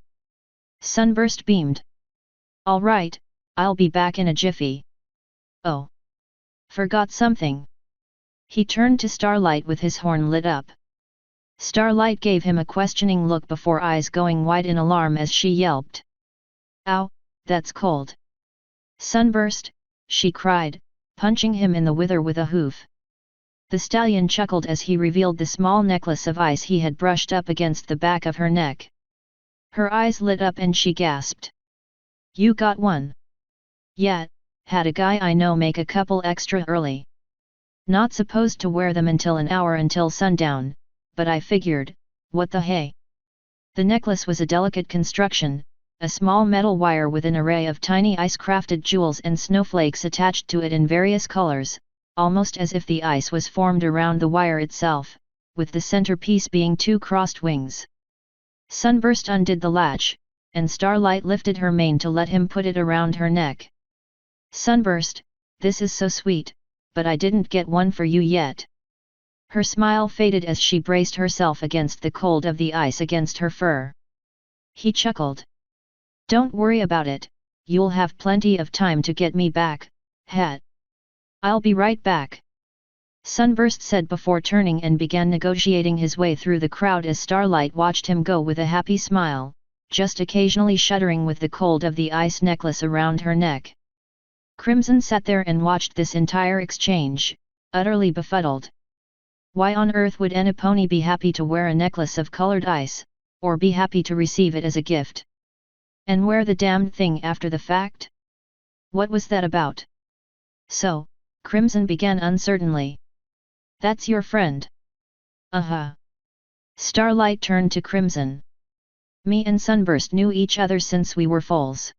Sunburst beamed. All right, I'll be back in a jiffy. Oh. Forgot something. He turned to Starlight with his horn lit up. Starlight gave him a questioning look before eyes going wide in alarm as she yelped. Ow, that's cold. Sunburst, she cried, punching him in the wither with a hoof. The stallion chuckled as he revealed the small necklace of ice he had brushed up against the back of her neck. Her eyes lit up and she gasped. You got one? Yeah, had a guy I know make a couple extra early. Not supposed to wear them until an hour until sundown, but I figured, what the hey? The necklace was a delicate construction, a small metal wire with an array of tiny ice-crafted jewels and snowflakes attached to it in various colors, almost as if the ice was formed around the wire itself, with the centerpiece being two crossed wings. Sunburst undid the latch, and Starlight lifted her mane to let him put it around her neck. Sunburst, this is so sweet, but I didn't get one for you yet. Her smile faded as she braced herself against the cold of the ice against her fur. He chuckled. Don't worry about it, you'll have plenty of time to get me back, het. I'll be right back. Sunburst said before turning and began negotiating his way through the crowd as Starlight watched him go with a happy smile, just occasionally shuddering with the cold of the ice necklace around her neck. Crimson sat there and watched this entire exchange, utterly befuddled. Why on earth would any pony be happy to wear a necklace of colored ice, or be happy to receive it as a gift? And wear the damned thing after the fact? What was that about? So, Crimson began uncertainly. That's your friend? Uh-huh. Starlight turned to Crimson. Me and Sunburst knew each other since we were foals.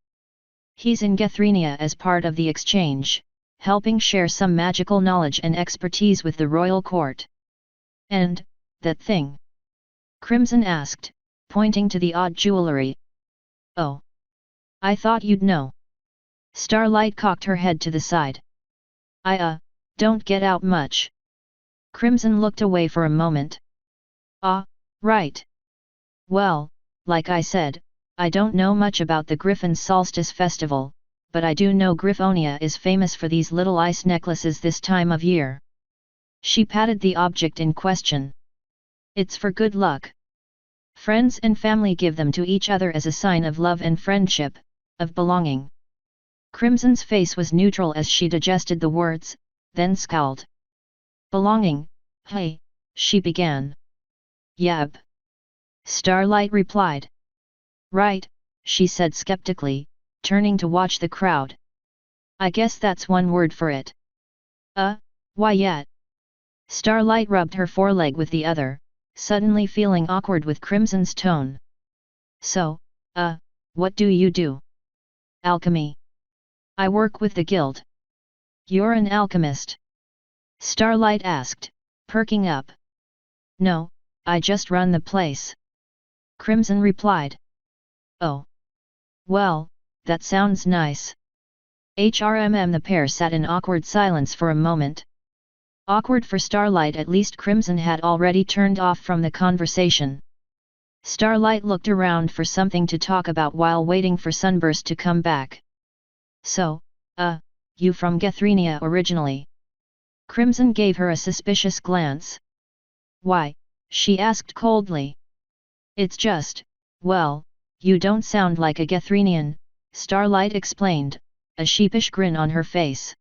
He's in Gethrenia as part of the exchange, helping share some magical knowledge and expertise with the royal court. And, that thing? Crimson asked, pointing to the odd jewelry. Oh. I thought you'd know. Starlight cocked her head to the side. Don't get out much. Crimson looked away for a moment. Ah, right. Well, like I said, I don't know much about the Griffin's Solstice Festival, but I do know Griffonia is famous for these little ice necklaces this time of year. She patted the object in question. It's for good luck. Friends and family give them to each other as a sign of love and friendship, of belonging. Crimson's face was neutral as she digested the words, then scowled. Belonging, hey, she began. Yab. Starlight replied. Right, she said skeptically, turning to watch the crowd. I guess that's one word for it. Why yet? Starlight rubbed her foreleg with the other, suddenly feeling awkward with Crimson's tone. So, what do you do? Alchemy. I work with the guild. You're an alchemist? Starlight asked, perking up. No, I just run the place. Crimson replied. Oh. Well, that sounds nice. The pair sat in awkward silence for a moment. Awkward for Starlight, at least Crimson had already turned off from the conversation. Starlight looked around for something to talk about while waiting for Sunburst to come back. So, you from Gethrenia originally? Crimson gave her a suspicious glance. Why? She asked coldly. It's just, well, you don't sound like a Gethrenian, Starlight explained, a sheepish grin on her face.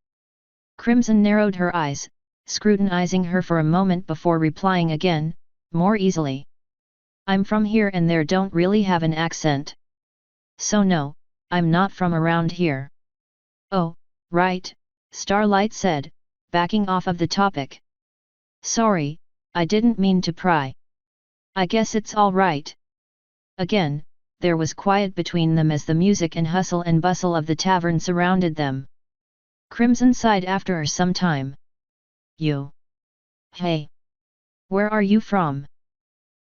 Crimson narrowed her eyes, scrutinizing her for a moment before replying again, more easily. I'm from here and there don't really have an accent. So no, I'm not from around here. Oh, right, Starlight said, backing off of the topic. Sorry, I didn't mean to pry. I guess it's all right. Again, there was quiet between them as the music and hustle and bustle of the tavern surrounded them. Crimson sighed after some time. You. Hey. Where are you from?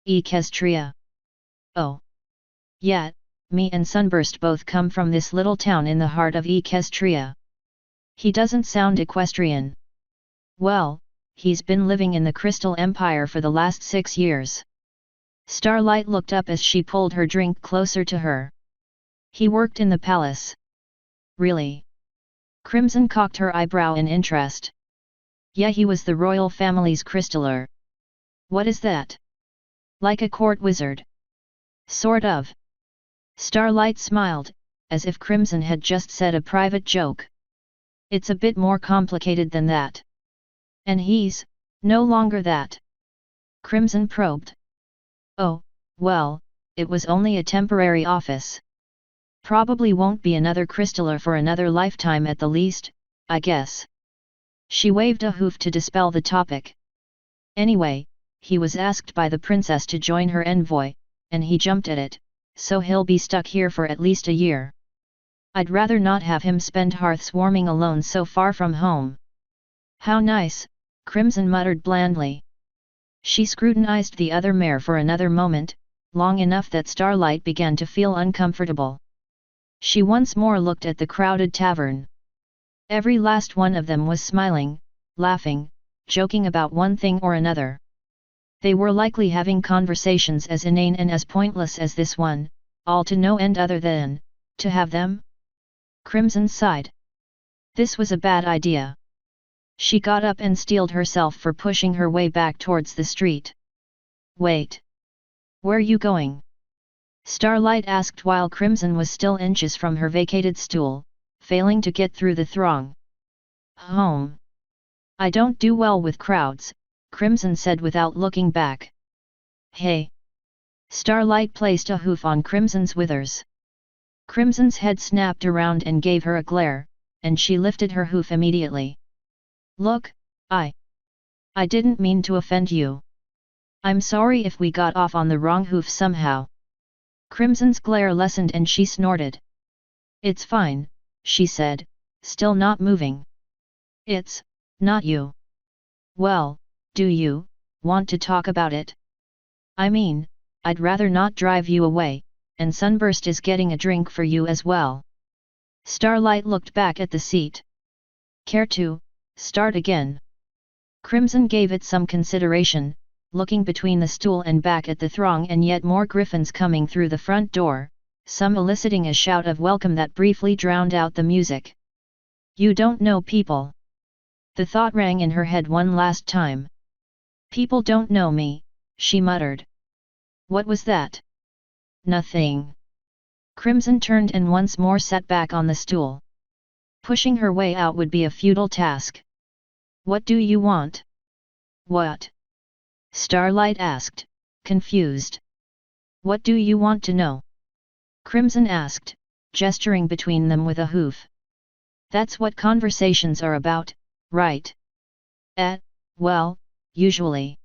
Equestria. Oh. Yeah, me and Sunburst both come from this little town in the heart of Equestria. He doesn't sound equestrian. Well, he's been living in the Crystal Empire for the last 6 years. Starlight looked up as she pulled her drink closer to her. He worked in the palace. Really? Crimson cocked her eyebrow in interest. Yeah, he was the royal family's crystaller. What is that? Like a court wizard? Sort of. Starlight smiled, as if Crimson had just said a private joke. It's a bit more complicated than that. And he's no longer that. Crimson probed. Oh, well, it was only a temporary office. Probably won't be another crystaller for another lifetime at the least, I guess. She waved a hoof to dispel the topic. Anyway, he was asked by the princess to join her envoy, and he jumped at it, so he'll be stuck here for at least a year. I'd rather not have him spend hearths warming alone so far from home. How nice, Crimson muttered blandly. She scrutinized the other mare for another moment, long enough that Starlight began to feel uncomfortable. She once more looked at the crowded tavern. Every last one of them was smiling, laughing, joking about one thing or another. They were likely having conversations as inane and as pointless as this one, all to no end other than, to have them? Crimson sighed. This was a bad idea. She got up and steeled herself for pushing her way back towards the street. Wait. Where you going? Starlight asked while Crimson was still inches from her vacated stool, failing to get through the throng. Home. I don't do well with crowds, Crimson said without looking back. Hey. Starlight placed a hoof on Crimson's withers. Crimson's head snapped around and gave her a glare, and she lifted her hoof immediately. Look, I didn't mean to offend you. I'm sorry if we got off on the wrong hoof somehow. Crimson's glare lessened and she snorted. It's fine, she said, still not moving. It's not you. Well, do you want to talk about it? I mean, I'd rather not drive you away, and Sunburst is getting a drink for you as well. Starlight looked back at the seat. Care to start again? Crimson gave it some consideration, looking between the stool and back at the throng and yet more griffins coming through the front door, some eliciting a shout of welcome that briefly drowned out the music. You don't know people. The thought rang in her head one last time. People don't know me, she muttered. What was that? Nothing. Crimson turned and once more sat back on the stool. Pushing her way out would be a futile task. What do you want? What? Starlight asked, confused. What do you want to know? Crimson asked, gesturing between them with a hoof. That's what conversations are about, right? Well, usually.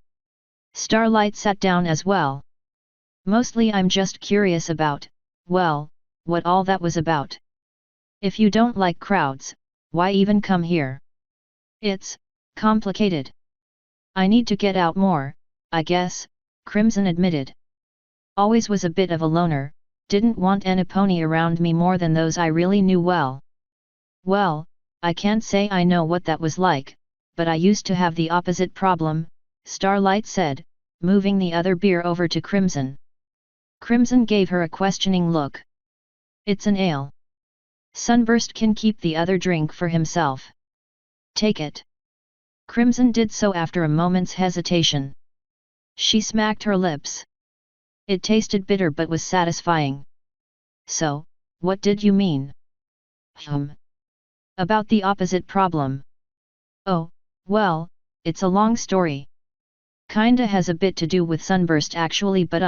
Starlight sat down as well. Mostly I'm just curious about, well, what all that was about. If you don't like crowds, why even come here? It's complicated. I need to get out more, I guess, Crimson admitted. Always was a bit of a loner, didn't want any pony around me more than those I really knew well. Well, I can't say I know what that was like, but I used to have the opposite problem, Starlight said, moving the other beer over to Crimson. Crimson gave her a questioning look. It's an ale. Sunburst can keep the other drink for himself. Take it. Crimson did so after a moment's hesitation. She smacked her lips. It tasted bitter but was satisfying. So, what did you mean? About the opposite problem. Oh, well, it's a long story. Kinda has a bit to do with Sunburst actually, but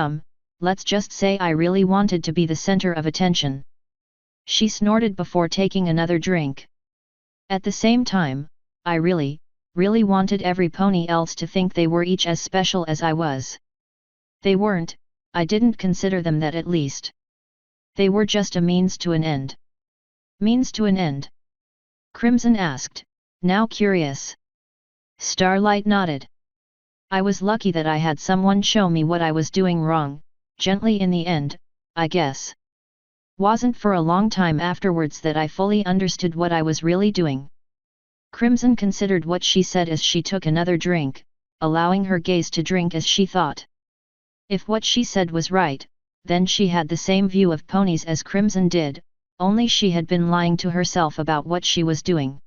let's just say I really wanted to be the center of attention. She snorted before taking another drink. At the same time, I really wanted every pony else to think they were each as special as I was. They weren't, I didn't consider them that at least. They were just a means to an end. Means to an end? Crimson asked, now curious. Starlight nodded. I was lucky that I had someone show me what I was doing wrong, gently in the end, I guess. Wasn't for a long time afterwards that I fully understood what I was really doing. Crimson considered what she said as she took another drink, allowing her gaze to drink as she thought. If what she said was right, then she had the same view of ponies as Crimson did, only she had been lying to herself about what she was doing.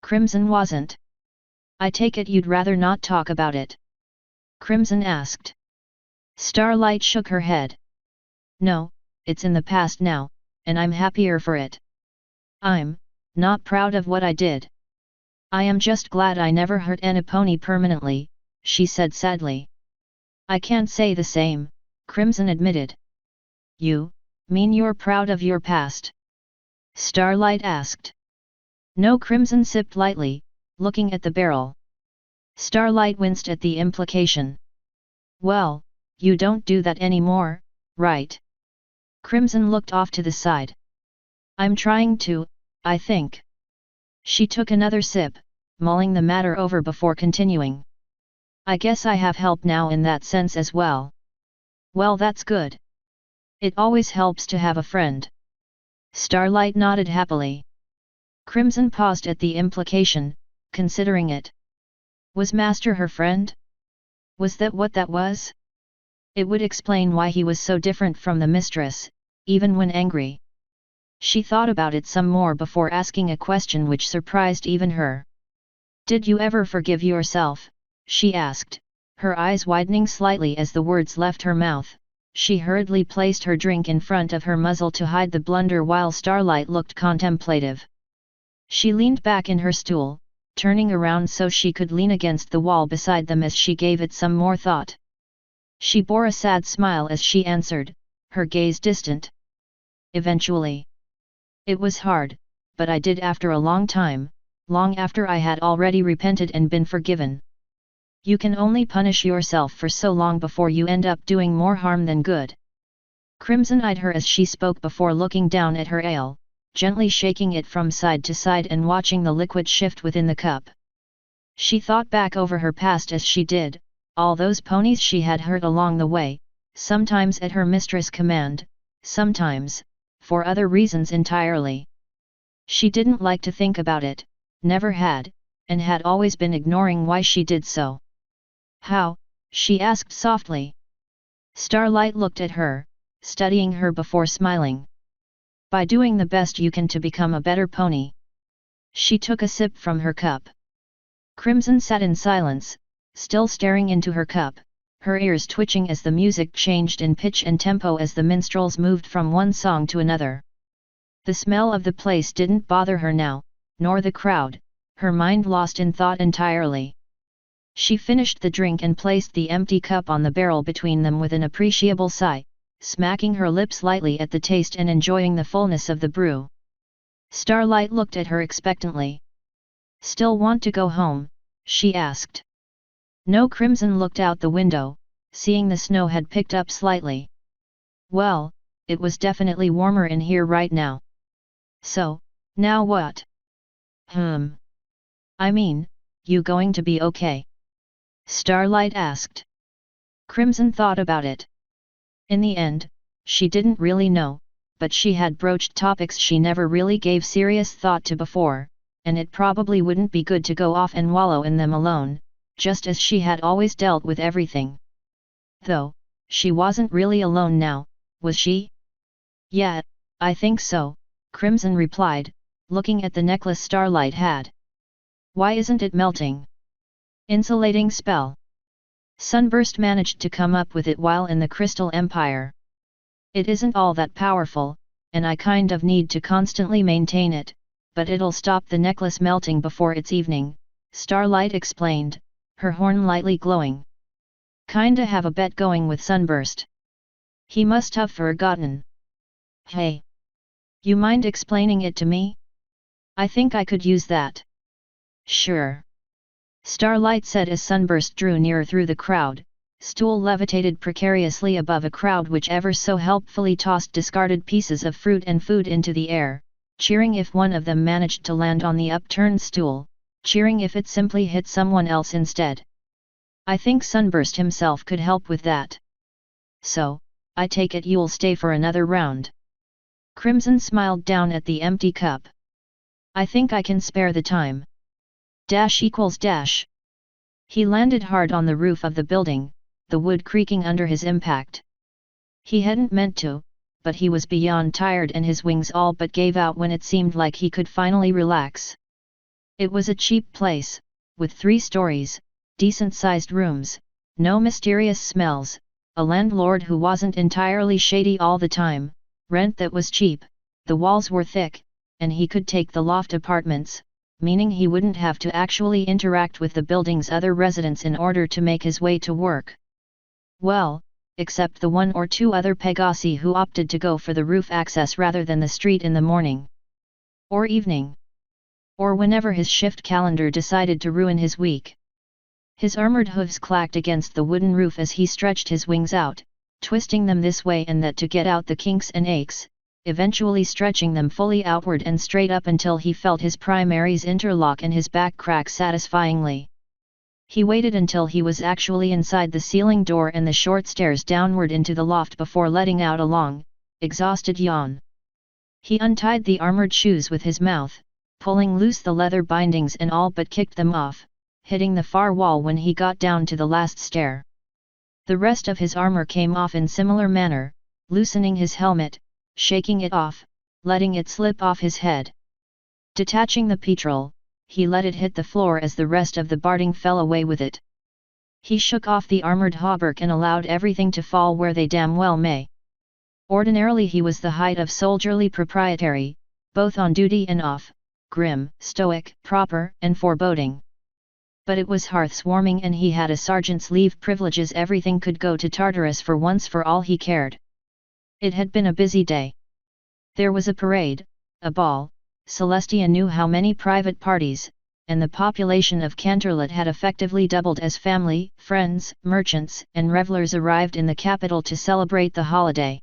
Crimson wasn't. I take it you'd rather not talk about it? Crimson asked. Starlight shook her head. No, it's in the past now, and I'm happier for it. I'm not proud of what I did. I am just glad I never hurt any pony permanently, she said sadly. I can't say the same, Crimson admitted. You mean you're proud of your past? Starlight asked. No, Crimson sipped lightly, looking at the barrel. Starlight winced at the implication. Well, you don't do that anymore, right? Crimson looked off to the side. I'm trying to, I think. She took another sip, mulling the matter over before continuing. I guess I have help now in that sense as well. Well, that's good. It always helps to have a friend. Starlight nodded happily. Crimson paused at the implication, considering it. Was Master her friend? Was that what that was? It would explain why he was so different from the mistress, even when angry. She thought about it some more before asking a question which surprised even her. Did you ever forgive yourself? She asked, her eyes widening slightly as the words left her mouth. She hurriedly placed her drink in front of her muzzle to hide the blunder while Starlight looked contemplative. She leaned back in her stool, turning around so she could lean against the wall beside them as she gave it some more thought. She bore a sad smile as she answered, her gaze distant. Eventually. It was hard, but I did after a long time, long after I had already repented and been forgiven. You can only punish yourself for so long before you end up doing more harm than good. Crimson eyed her as she spoke before looking down at her ale, gently shaking it from side to side and watching the liquid shift within the cup. She thought back over her past as she did, all those ponies she had hurt along the way, sometimes at her mistress' command, sometimes, for other reasons entirely. She didn't like to think about it, never had, and had always been ignoring why she did so. How? She asked softly. Starlight looked at her, studying her before smiling. By doing the best you can to become a better pony. She took a sip from her cup. Crimson sat in silence, still staring into her cup, her ears twitching as the music changed in pitch and tempo as the minstrels moved from one song to another. The smell of the place didn't bother her now, nor the crowd, her mind lost in thought entirely. She finished the drink and placed the empty cup on the barrel between them with an appreciable sigh, smacking her lips lightly at the taste and enjoying the fullness of the brew. Starlight looked at her expectantly. "Still want to go home?" she asked. No. Crimson looked out the window, seeing the snow had picked up slightly. "Well, it was definitely warmer in here right now. So, now what?" "I mean, you going to be okay?" Starlight asked. Crimson thought about it. In the end, she didn't really know, but she had broached topics she never really gave serious thought to before, and it probably wouldn't be good to go off and wallow in them alone, just as she had always dealt with everything. Though, she wasn't really alone now, was she? "Yeah, I think so," Crimson replied, looking at the necklace Starlight had. "Why isn't it melting?" "Insulating spell. Sunburst managed to come up with it while in the Crystal Empire. It isn't all that powerful, and I kind of need to constantly maintain it, but it'll stop the necklace melting before it's evening," Starlight explained, her horn lightly glowing. "Kinda have a bet going with Sunburst. He must have forgotten." "Hey! You mind explaining it to me? I think I could use that." "Sure," Starlight said as Sunburst drew near through the crowd. Stool levitated precariously above a crowd which ever so helpfully tossed discarded pieces of fruit and food into the air, cheering if one of them managed to land on the upturned stool, cheering if it simply hit someone else instead. "I think Sunburst himself could help with that. So, I take it you'll stay for another round?" Crimson smiled down at the empty cup. "I think I can spare the time. Dash. He landed hard on the roof of the building, the wood creaking under his impact. He hadn't meant to, but he was beyond tired and his wings all but gave out when it seemed like he could finally relax. It was a cheap place, with 3 stories, decent-sized rooms, no mysterious smells, a landlord who wasn't entirely shady all the time, rent that was cheap, the walls were thick, and he could take the loft apartments, meaning he wouldn't have to actually interact with the building's other residents in order to make his way to work. Well, except the 1 or 2 other Pegasi who opted to go for the roof access rather than the street in the morning. Or evening. Or whenever his shift calendar decided to ruin his week. His armored hooves clacked against the wooden roof as he stretched his wings out, twisting them this way and that to get out the kinks and aches, eventually stretching them fully outward and straight up until he felt his primaries interlock and his back crack satisfyingly. He waited until he was actually inside the ceiling door and the short stairs downward into the loft before letting out a long, exhausted yawn. He untied the armored shoes with his mouth, pulling loose the leather bindings and all but kicked them off, hitting the far wall when he got down to the last stair. The rest of his armor came off in similar manner, loosening his helmet, shaking it off, letting it slip off his head. Detaching the petrol, he let it hit the floor as the rest of the barding fell away with it. He shook off the armored hauberk and allowed everything to fall where they damn well may. Ordinarily he was the height of soldierly proprietary, both on duty and off, grim, stoic, proper, and foreboding. But it was hearths warming and he had a sergeant's leave privileges. Everything could go to Tartarus for once for all he cared. It had been a busy day. There was a parade, a ball, Celestia knew how many private parties, and the population of Canterlot had effectively doubled as family, friends, merchants, and revelers arrived in the capital to celebrate the holiday.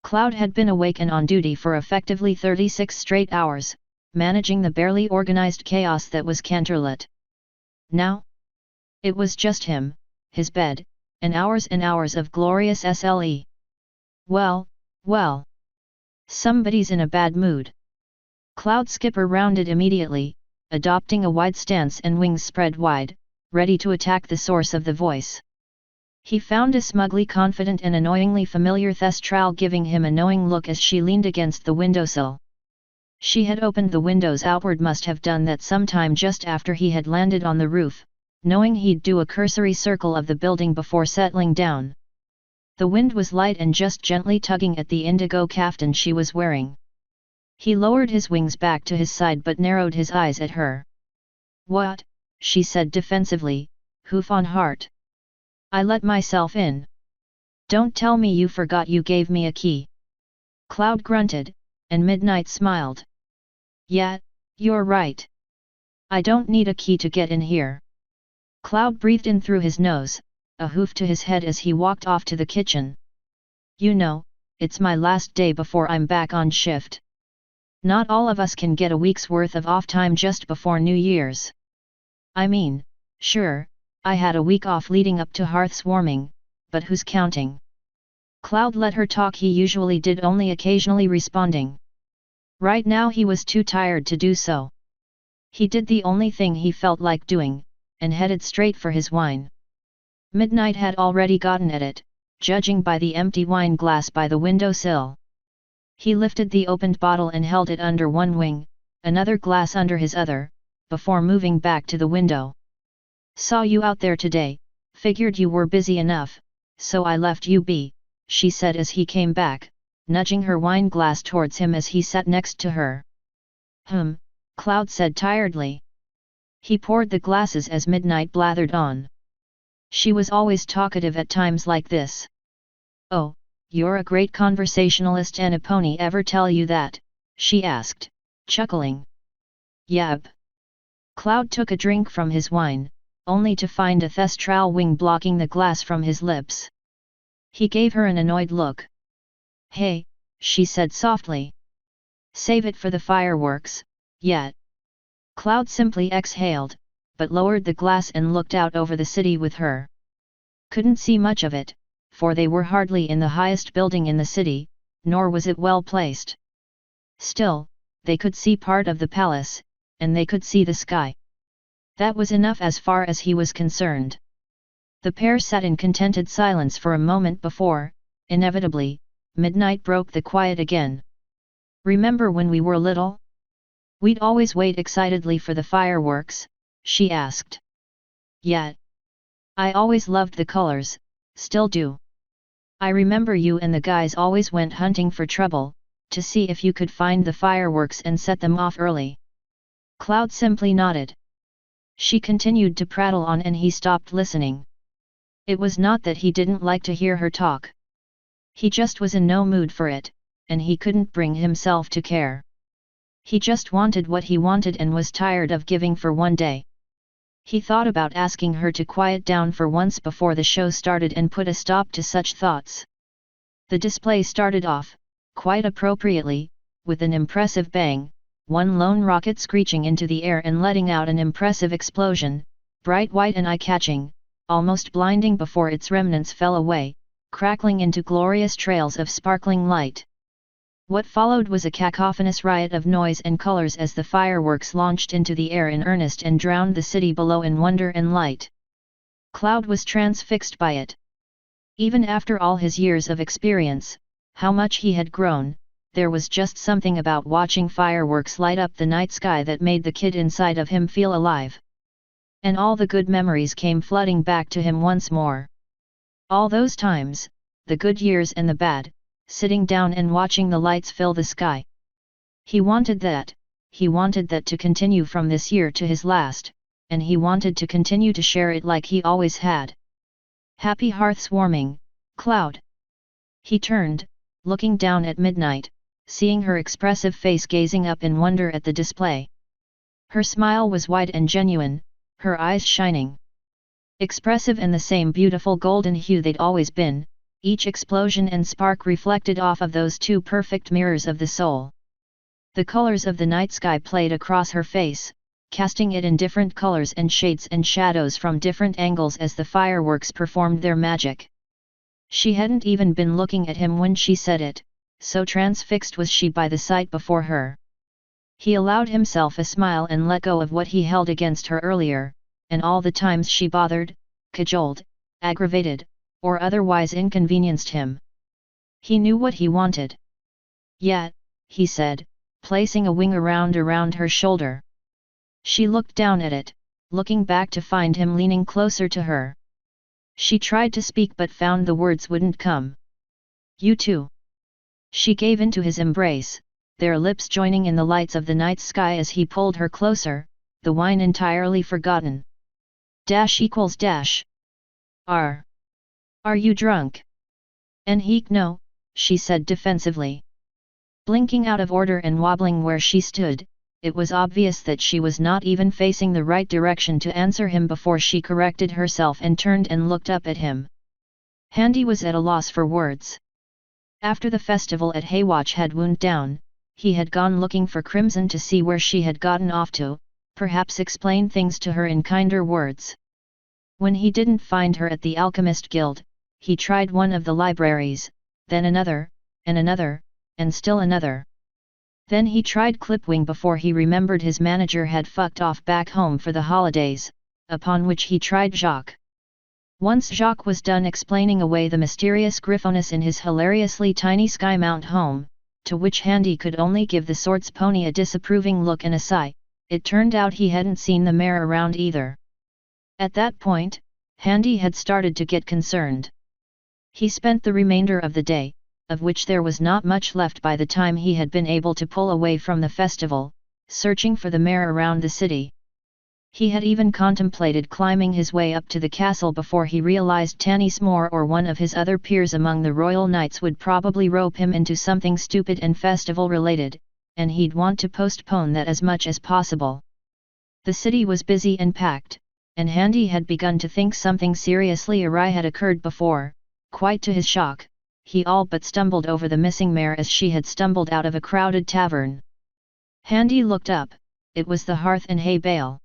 Cloud had been awake and on duty for effectively 36 straight hours, managing the barely organized chaos that was Canterlot. Now? It was just him, his bed, and hours of glorious SLE. Well. Somebody's in a bad mood. Cloud Skipper rounded immediately, adopting a wide stance and wings spread wide, ready to attack the source of the voice. He found a smugly confident and annoyingly familiar Thestral giving him a knowing look as she leaned against the windowsill. She had opened the windows outward, must have done that sometime just after he had landed on the roof, knowing he'd do a cursory circle of the building before settling down. The wind was light and just gently tugging at the indigo kaftan she was wearing. He lowered his wings back to his side but narrowed his eyes at her. "What?" she said defensively, hoof on heart. "I let myself in." Don't tell me you forgot you gave me a key. Cloud grunted, and Midnight smiled. Yeah, you're right. I don't need a key to get in here. Cloud breathed in through his nose, a hoof to his head as he walked off to the kitchen. You know, it's my last day before I'm back on shift. Not all of us can get a week's worth of off time just before New Year's. I mean, sure, I had a week off leading up to hearth's warming, but who's counting? Cloud let her talk. He usually did, only occasionally responding. Right now he was too tired to do so. He did the only thing he felt like doing, and headed straight for his wine. Midnight had already gotten at it, judging by the empty wine glass by the windowsill. He lifted the opened bottle and held it under one wing, another glass under his other, before moving back to the window. Saw you out there today, figured you were busy enough, so I left you be, she said as he came back, nudging her wine glass towards him as he sat next to her. Cloud said tiredly. He poured the glasses as Midnight blathered on. She was always talkative at times like this. Oh, you're a great conversationalist, and a pony ever tell you that? She asked, chuckling. Yep. Cloud took a drink from his wine, only to find a thestral wing blocking the glass from his lips. He gave her an annoyed look. Hey, she said softly. Save it for the fireworks, yet. Cloud simply exhaled, but lowered the glass and looked out over the city with her. Couldn't see much of it, for they were hardly in the highest building in the city, nor was it well placed. Still, they could see part of the palace, and they could see the sky. That was enough as far as he was concerned. The pair sat in contented silence for a moment before, inevitably, Midnight broke the quiet again. Remember when we were little? We'd always wait excitedly for the fireworks, she asked. Yeah. I always loved the colors, still do. I remember you and the guys always went hunting for trouble, to see if you could find the fireworks and set them off early. Cloud simply nodded. She continued to prattle on and he stopped listening. It was not that he didn't like to hear her talk. He just was in no mood for it, and he couldn't bring himself to care. He just wanted what he wanted and was tired of giving for one day. He thought about asking her to quiet down for once before the show started and put a stop to such thoughts. The display started off, quite appropriately, with an impressive bang, one lone rocket screeching into the air and letting out an impressive explosion, bright white and eye-catching, almost blinding before its remnants fell away, crackling into glorious trails of sparkling light. What followed was a cacophonous riot of noise and colors as the fireworks launched into the air in earnest and drowned the city below in wonder and light. Cloud was transfixed by it. Even after all his years of experience, how much he had grown, there was just something about watching fireworks light up the night sky that made the kid inside of him feel alive. And all the good memories came flooding back to him once more. All those times, the good years and the bad, sitting down and watching the lights fill the sky. He wanted that to continue from this year to his last, and he wanted to continue to share it like he always had. Happy hearth's warming, Cloud. He turned, looking down at Midnight, seeing her expressive face gazing up in wonder at the display. Her smile was wide and genuine, her eyes shining. Expressive and the same beautiful golden hue they'd always been, each explosion and spark reflected off of those two perfect mirrors of the soul. The colors of the night sky played across her face, casting it in different colors and shades and shadows from different angles as the fireworks performed their magic. She hadn't even been looking at him when she said it, so transfixed was she by the sight before her. He allowed himself a smile and let go of what he held against her earlier, and all the times she bothered, cajoled, aggravated, or otherwise inconvenienced him. He knew what he wanted. Yeah, he said, placing a wing around her shoulder. She looked down at it, looking back to find him leaning closer to her. She tried to speak but found the words wouldn't come. You too. She gave into his embrace, their lips joining in the lights of the night sky as he pulled her closer, the wine entirely forgotten. Are you drunk? "And heek no," she said defensively. Blinking out of order and wobbling where she stood, it was obvious that she was not even facing the right direction to answer him before she corrected herself and turned and looked up at him. Handy was at a loss for words. After the festival at Haywatch had wound down, he had gone looking for Crimson to see where she had gotten off to, perhaps explain things to her in kinder words. When he didn't find her at the Alchemist Guild, he tried one of the libraries, then another, and still another. Then he tried Clipwing before he remembered his manager had fucked off back home for the holidays, upon which he tried Jacques. Once Jacques was done explaining away the mysterious Griffonus in his hilariously tiny Skymount home, to which Handy could only give the Swords Pony a disapproving look and a sigh, it turned out he hadn't seen the mare around either. At that point, Handy had started to get concerned. He spent the remainder of the day, of which there was not much left by the time he had been able to pull away from the festival, searching for the mare around the city. He had even contemplated climbing his way up to the castle before he realized Tanysmore or one of his other peers among the royal knights would probably rope him into something stupid and festival-related, and he'd want to postpone that as much as possible. The city was busy and packed, and Handy had begun to think something seriously awry had occurred before, quite to his shock, he all but stumbled over the missing mare as she had stumbled out of a crowded tavern. Handy looked up, it was the Hearth and Hay Bale.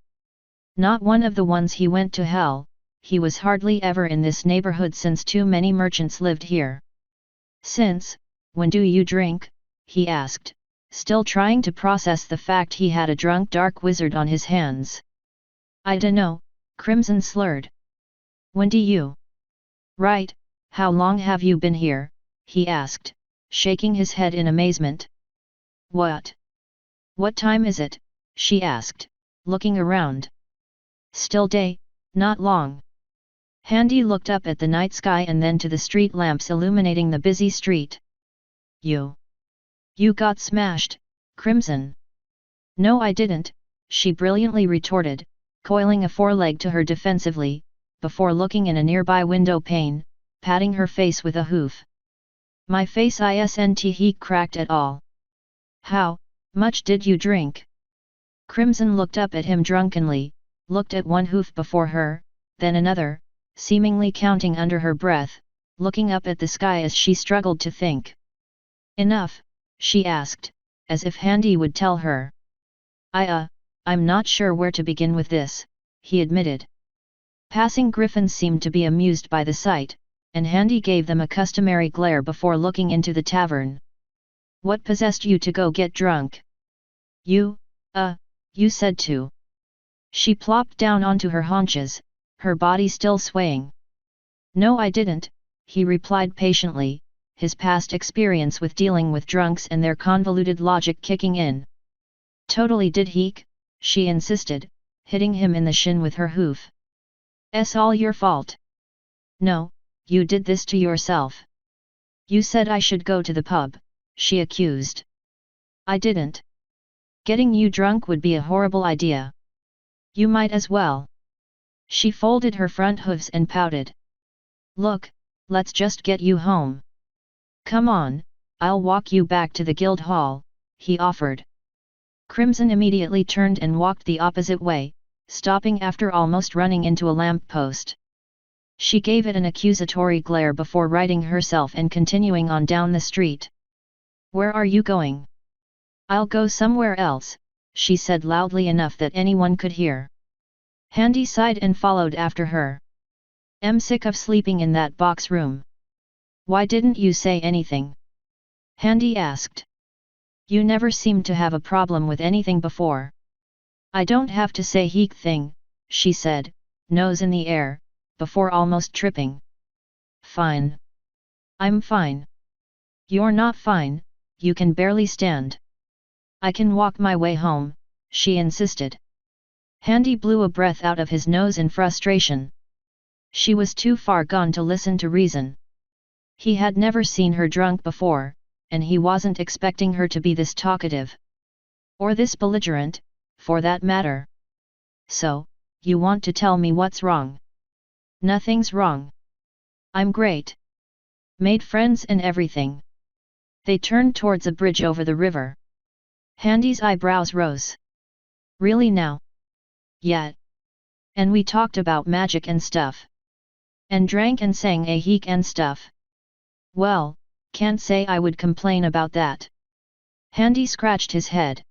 Not one of the ones he went to hell, he was hardly ever in this neighborhood since too many merchants lived here. "Since, when do you drink?" he asked, still trying to process the fact he had a drunk dark wizard on his hands. "I dunno," Crimson slurred. "When do you?" "Right, how long have you been here?" he asked, shaking his head in amazement. "What? What time is it?" she asked, looking around. "Still day, not long." Handy looked up at the night sky and then to the street lamps illuminating the busy street. You got smashed, Crimson." "No I didn't," she brilliantly retorted, coiling a foreleg to her defensively, before looking in a nearby window pane, patting her face with a hoof. "My face isn't he cracked at all." "How much did you drink?" Crimson looked up at him drunkenly, looked at one hoof before her, then another, seemingly counting under her breath, looking up at the sky as she struggled to think. "Enough?" she asked, as if Handy would tell her. I'm not sure where to begin with this," he admitted. Passing griffins seemed to be amused by the sight, and Handy gave them a customary glare before looking into the tavern. "What possessed you to go get drunk?" You said to." She plopped down onto her haunches, her body still swaying. "No I didn't," he replied patiently, his past experience with dealing with drunks and their convoluted logic kicking in. "Totally did heek," she insisted, hitting him in the shin with her hoof. "It's all your fault." "No, you did this to yourself." "You said I should go to the pub," she accused. "I didn't. Getting you drunk would be a horrible idea." "You might as well." She folded her front hooves and pouted. "Look, let's just get you home." "Come on, I'll walk you back to the guild hall," he offered. Crimson immediately turned and walked the opposite way, stopping after almost running into a lamp post. She gave it an accusatory glare before righting herself and continuing on down the street. "Where are you going?" "I'll go somewhere else," she said loudly enough that anyone could hear. Handy sighed and followed after her. "I'm sick of sleeping in that box room." "Why didn't you say anything?" Handy asked. "You never seemed to have a problem with anything before." "I don't have to say heek thing," she said, nose in the air, before almost tripping. "Fine. I'm fine." "You're not fine, you can barely stand." "I can walk my way home," she insisted. Handy blew a breath out of his nose in frustration. She was too far gone to listen to reason. He had never seen her drunk before, and he wasn't expecting her to be this talkative. Or this belligerent, for that matter. "So, you want to tell me what's wrong?" "Nothing's wrong. I'm great." Made friends and everything. They turned towards a bridge over the river. Handy's eyebrows rose. Really now? Yet. And we talked about magic and stuff. And drank and sang a heek and stuff. Well, can't say I would complain about that. Handy scratched his head.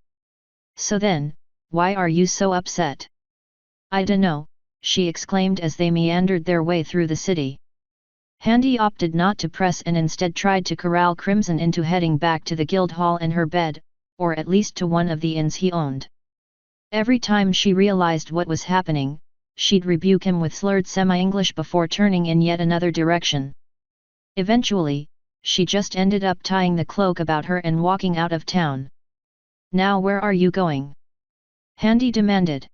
So then, why are you so upset? I dunno, she exclaimed as they meandered their way through the city. Handy opted not to press and instead tried to corral Crimson into heading back to the Guildhall and her bed, or at least to one of the inns he owned. Every time she realized what was happening, she'd rebuke him with slurred semi-English before turning in yet another direction. Eventually, she just ended up tying the cloak about her and walking out of town. Now where are you going? Handy demanded.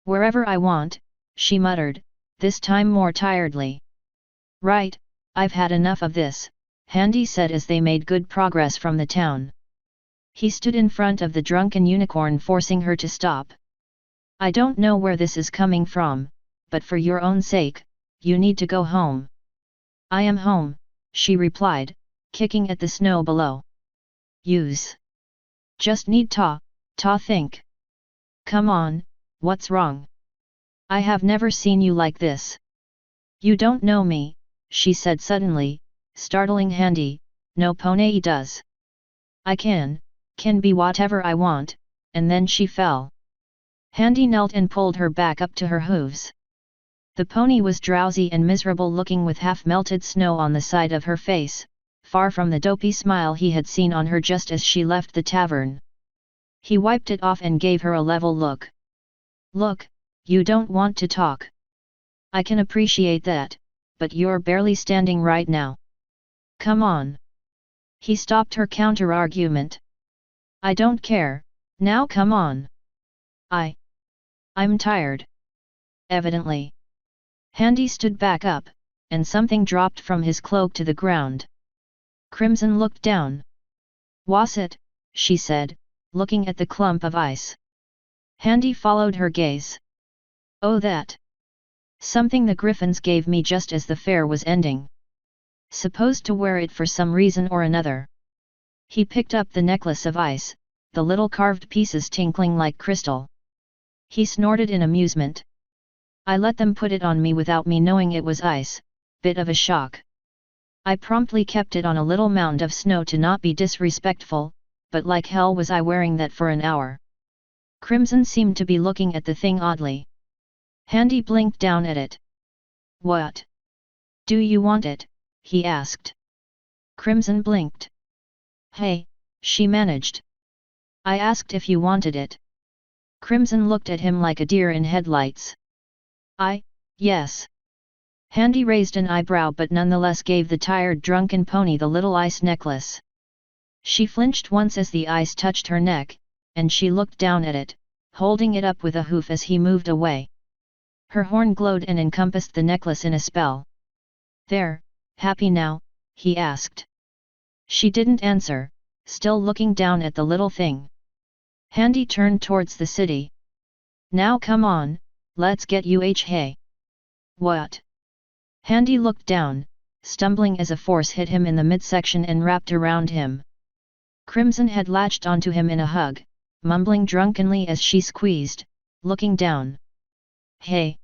Wherever I want, she muttered, this time more tiredly. Right, I've had enough of this, Handy said as they made good progress from the town. He stood in front of the drunken unicorn forcing her to stop. I don't know where this is coming from, but for your own sake, you need to go home. I am home, she replied, kicking at the snow below. Just need ta think. Come on, what's wrong? I have never seen you like this. You don't know me, she said suddenly, startling Handy, no pony does. I can be whatever I want, and then she fell. Handy knelt and pulled her back up to her hooves. The pony was drowsy and miserable looking with half-melted snow on the side of her face, far from the dopey smile he had seen on her just as she left the tavern. He wiped it off and gave her a level look. Look, you don't want to talk. I can appreciate that, but you're barely standing right now. Come on. He stopped her counter-argument. I don't care, now come on. I'm tired. Evidently. Handy stood back up, and something dropped from his cloak to the ground. Crimson looked down. Was it? She said, looking at the clump of ice. Handy followed her gaze. Oh, that. Something the Griffins gave me just as the fair was ending. Supposed to wear it for some reason or another. He picked up the necklace of ice, the little carved pieces tinkling like crystal. He snorted in amusement. I let them put it on me without me knowing it was ice, bit of a shock. I promptly kept it on a little mound of snow to not be disrespectful, but like hell was I wearing that for an hour. Crimson seemed to be looking at the thing oddly. Handy blinked down at it. What? Do you want it? He asked. Crimson blinked. Hey, she managed. I asked if you wanted it. Crimson looked at him like a deer in headlights. Yes. Handy raised an eyebrow but nonetheless gave the tired drunken pony the little ice necklace. She flinched once as the ice touched her neck, and she looked down at it, holding it up with a hoof as he moved away. Her horn glowed and encompassed the necklace in a spell. There, happy now? He asked. She didn't answer, still looking down at the little thing. Handy turned towards the city. Now come on, let's get hey. What? Handy looked down, stumbling as a force hit him in the midsection and wrapped around him. Crimson had latched onto him in a hug, mumbling drunkenly as she squeezed, looking down. Hey!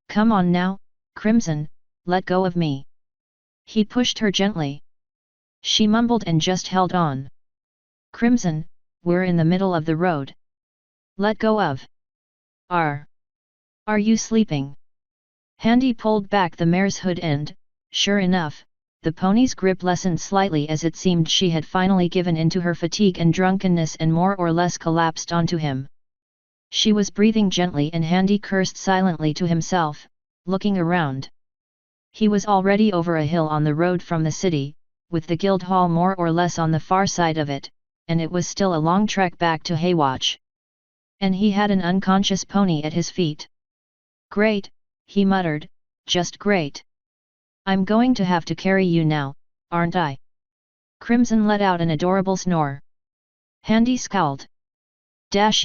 Come on now, Crimson, let go of me. He pushed her gently. She mumbled and just held on. Crimson, we're in the middle of the road. Let go of. Are you sleeping? Handy pulled back the mare's hood and, sure enough, the pony's grip lessened slightly as it seemed she had finally given into her fatigue and drunkenness and more or less collapsed onto him. She was breathing gently and Handy cursed silently to himself, looking around. He was already over a hill on the road from the city, with the Guildhall more or less on the far side of it, and it was still a long trek back to Haywatch. And he had an unconscious pony at his feet. Great, he muttered, just great. I'm going to have to carry you now, aren't I? Crimson let out an adorable snore. Handy scowled. Dash.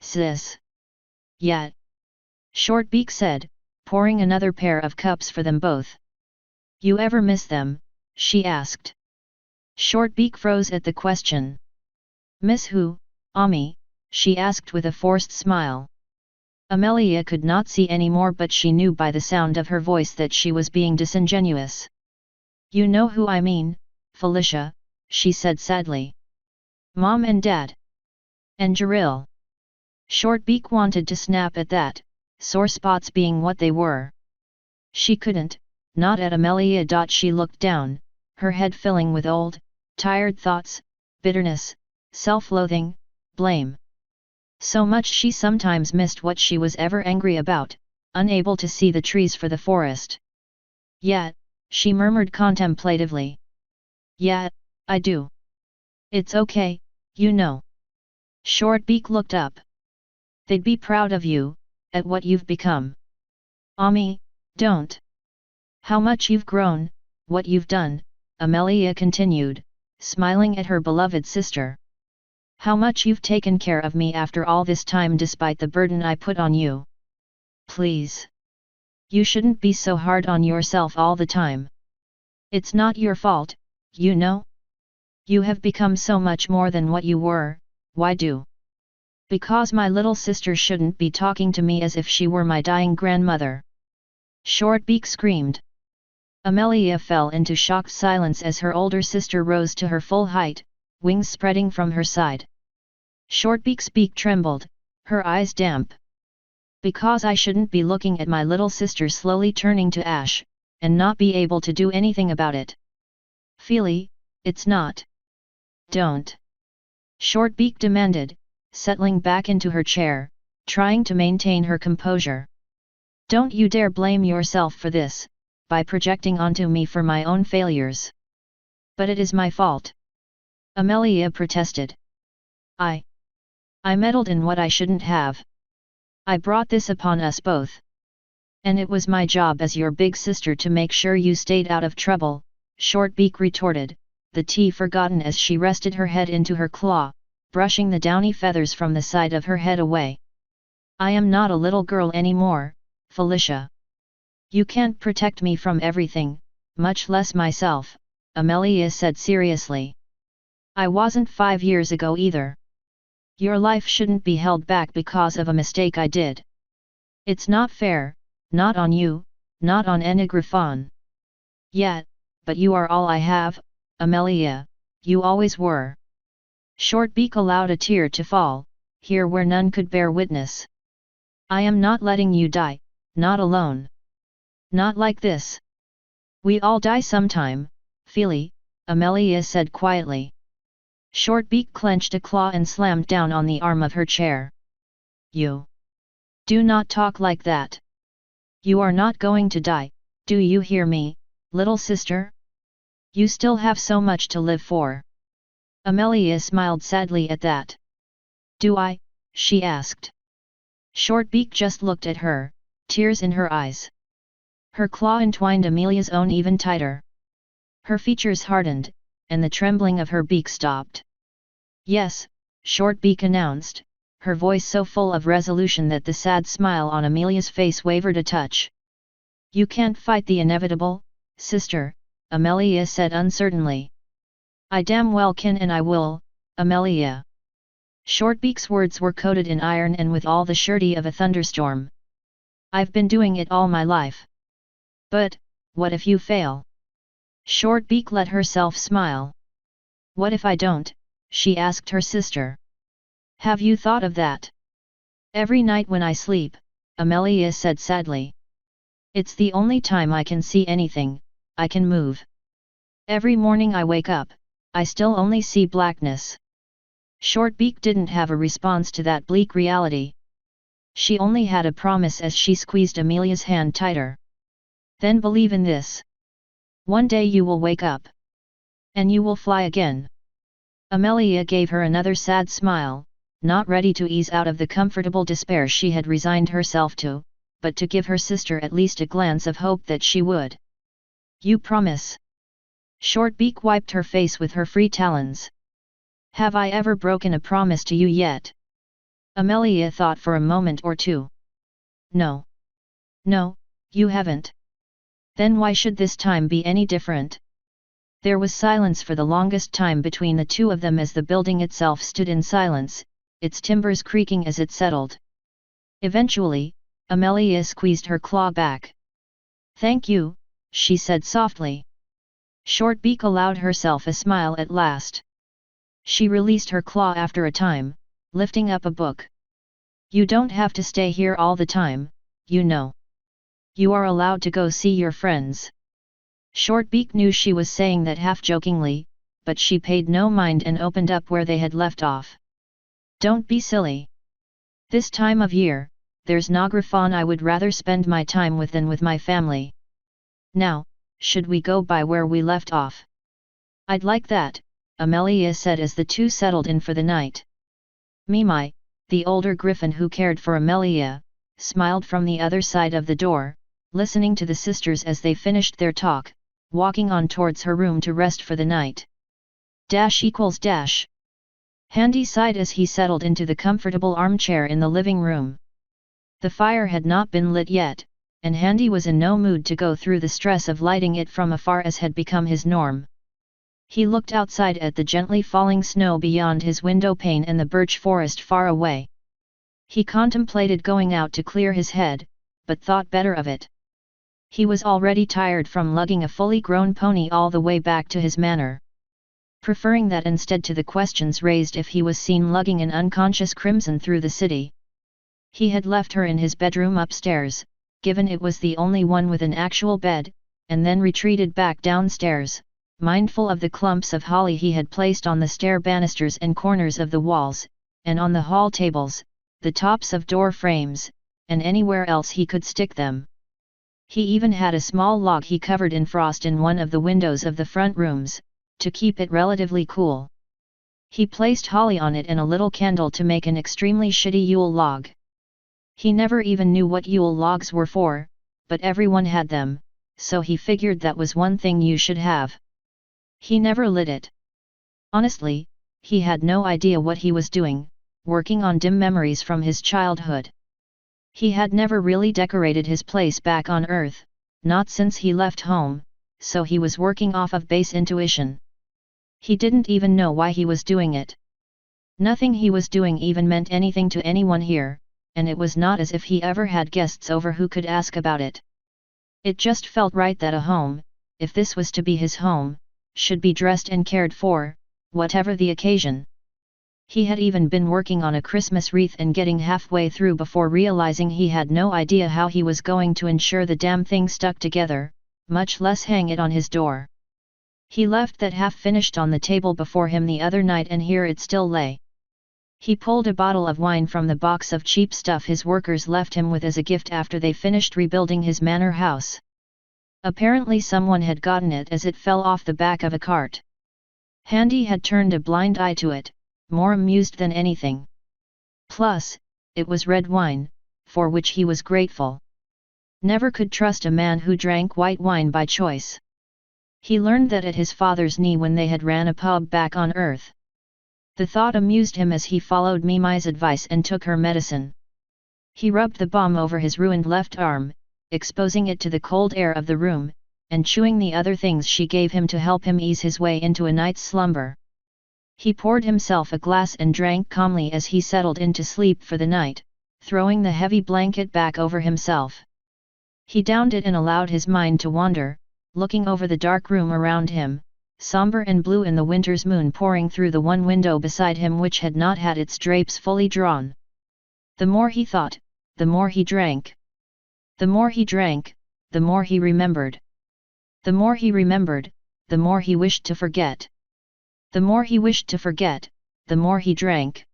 Sis. Yet. Shortbeak said, pouring another pair of cups for them both. You ever miss them? She asked. Shortbeak froze at the question. Miss who, Ami? She asked with a forced smile. Amelia could not see any more, but she knew by the sound of her voice that she was being disingenuous. You know who I mean, Felicia, she said sadly. Mom and Dad. And Jaril. Shortbeak wanted to snap at that, sore spots being what they were. She couldn't, not at Amelia. She looked down, her head filling with old, tired thoughts, bitterness, self-loathing, blame. So much she sometimes missed what she was ever angry about, unable to see the trees for the forest. Yet, she murmured contemplatively. Yeah, I do. It's okay, you know. Shortbeak looked up. They'd be proud of you, at what you've become. Ami, don't. How much you've grown, what you've done, Amelia continued, smiling at her beloved sister. How much you've taken care of me after all this time despite the burden I put on you. Please. You shouldn't be so hard on yourself all the time. It's not your fault, you know? You have become so much more than what you were, why do? Because my little sister shouldn't be talking to me as if she were my dying grandmother. Shortbeak screamed. Amelia fell into shocked silence as her older sister rose to her full height, wings spreading from her side. Shortbeak's beak trembled, her eyes damp. Because I shouldn't be looking at my little sister slowly turning to ash, and not be able to do anything about it. Feely, it's not. Don't. Shortbeak demanded, settling back into her chair, trying to maintain her composure. Don't you dare blame yourself for this, by projecting onto me for my own failures. But it is my fault. Amelia protested. I meddled in what I shouldn't have. I brought this upon us both. And it was my job as your big sister to make sure you stayed out of trouble, Shortbeak retorted, the tea forgotten as she rested her head into her claw, brushing the downy feathers from the side of her head away. I am not a little girl anymore, Felicia. You can't protect me from everything, much less myself, Amelia said seriously. I wasn't 5 years ago either. Your life shouldn't be held back because of a mistake I did. It's not fair, not on you, not on Enigriphon. Yet, but you are all I have, Amelia, you always were. Shortbeak allowed a tear to fall, here where none could bear witness. I am not letting you die, not alone. Not like this. We all die sometime, Feely, Amelia said quietly. Shortbeak clenched a claw and slammed down on the arm of her chair. You. Do not talk like that. You are not going to die, do you hear me, little sister? You still have so much to live for. Amelia smiled sadly at that. Do I? She asked. Shortbeak just looked at her, tears in her eyes. Her claw entwined Amelia's own even tighter. Her features hardened, and the trembling of her beak stopped. Yes, Shortbeak announced, her voice so full of resolution that the sad smile on Amelia's face wavered a touch. You can't fight the inevitable, sister, Amelia said uncertainly. I damn well can and I will, Amelia. Shortbeak's words were coated in iron and with all the surety of a thunderstorm. I've been doing it all my life. But, what if you fail? Shortbeak let herself smile. What if I don't? She asked her sister. Have you thought of that? Every night when I sleep, Amelia said sadly. It's the only time I can see anything, I can move. Every morning I wake up, I still only see blackness. Shortbeak didn't have a response to that bleak reality. She only had a promise as she squeezed Amelia's hand tighter. Then believe in this. One day you will wake up. And you will fly again. Amelia gave her another sad smile, not ready to ease out of the comfortable despair she had resigned herself to, but to give her sister at least a glance of hope that she would. You promise? Shortbeak wiped her face with her free talons. Have I ever broken a promise to you yet? Amelia thought for a moment or two. No. No, you haven't. Then why should this time be any different? There was silence for the longest time between the two of them as the building itself stood in silence, its timbers creaking as it settled. Eventually, Amelia squeezed her claw back. "Thank you," she said softly. Shortbeak allowed herself a smile at last. She released her claw after a time, lifting up a book. "You don't have to stay here all the time, you know. You are allowed to go see your friends." Shortbeak knew she was saying that half-jokingly, but she paid no mind and opened up where they had left off. "Don't be silly. This time of year, there's Nagrafon I would rather spend my time with than with my family. Now, should we go by where we left off?" "I'd like that," Amelia said as the two settled in for the night. Mimai, the older griffin who cared for Amelia, smiled from the other side of the door, listening to the sisters as they finished their talk, walking on towards her room to rest for the night. == Handy sighed as he settled into the comfortable armchair in the living room. The fire had not been lit yet, and Handy was in no mood to go through the stress of lighting it from afar as had become his norm. He looked outside at the gently falling snow beyond his window pane and the birch forest far away. He contemplated going out to clear his head, but thought better of it. He was already tired from lugging a fully grown pony all the way back to his manor. Preferring that instead to the questions raised if he was seen lugging an unconscious Crimson through the city. He had left her in his bedroom upstairs, given it was the only one with an actual bed, and then retreated back downstairs, mindful of the clumps of holly he had placed on the stair banisters and corners of the walls, and on the hall tables, the tops of door frames, and anywhere else he could stick them. He even had a small log he covered in frost in one of the windows of the front rooms, to keep it relatively cool. He placed holly on it and a little candle to make an extremely shitty Yule log. He never even knew what Yule logs were for, but everyone had them, so he figured that was one thing you should have. He never lit it. Honestly, he had no idea what he was doing, working on dim memories from his childhood. He had never really decorated his place back on Earth, not since he left home, so he was working off of base intuition. He didn't even know why he was doing it. Nothing he was doing even meant anything to anyone here, and it was not as if he ever had guests over who could ask about it. It just felt right that a home, if this was to be his home, should be dressed and cared for, whatever the occasion. He had even been working on a Christmas wreath and getting halfway through before realizing he had no idea how he was going to ensure the damn thing stuck together, much less hang it on his door. He left that half finished on the table before him the other night and here it still lay. He pulled a bottle of wine from the box of cheap stuff his workers left him with as a gift after they finished rebuilding his manor house. Apparently someone had gotten it as it fell off the back of a cart. Handy had turned a blind eye to it, more amused than anything. Plus, it was red wine, for which he was grateful. Never could trust a man who drank white wine by choice. He learned that at his father's knee when they had ran a pub back on Earth. The thought amused him as he followed Mimai's advice and took her medicine. He rubbed the balm over his ruined left arm, exposing it to the cold air of the room, and chewing the other things she gave him to help him ease his way into a night's slumber. He poured himself a glass and drank calmly as he settled into sleep for the night, throwing the heavy blanket back over himself. He downed it and allowed his mind to wander, looking over the dark room around him, somber and blue in the winter's moon pouring through the one window beside him which had not had its drapes fully drawn. The more he thought, the more he drank. The more he drank, the more he remembered. The more he remembered, the more he wished to forget. The more he wished to forget, the more he drank.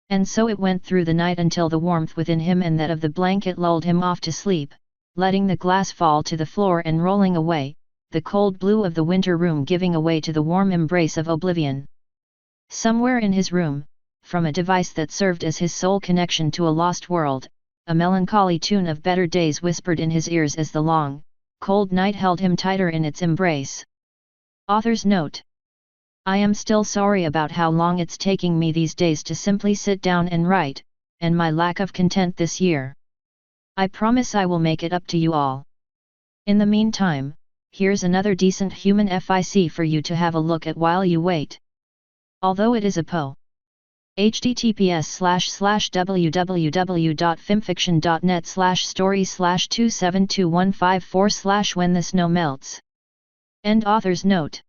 And so it went through the night until the warmth within him and that of the blanket lulled him off to sleep, letting the glass fall to the floor and rolling away, the cold blue of the winter room giving away to the warm embrace of oblivion. Somewhere in his room, from a device that served as his sole connection to a lost world, a melancholy tune of better days whispered in his ears as the long, cold night held him tighter in its embrace. Author's note: I am still sorry about how long it's taking me these days to simply sit down and write, and my lack of content this year. I promise I will make it up to you all. In the meantime, here's another decent human FIC for you to have a look at while you wait. Although it is a PO. https://www.fanfiction.net/stories/272154/when the snow melts. End author's note.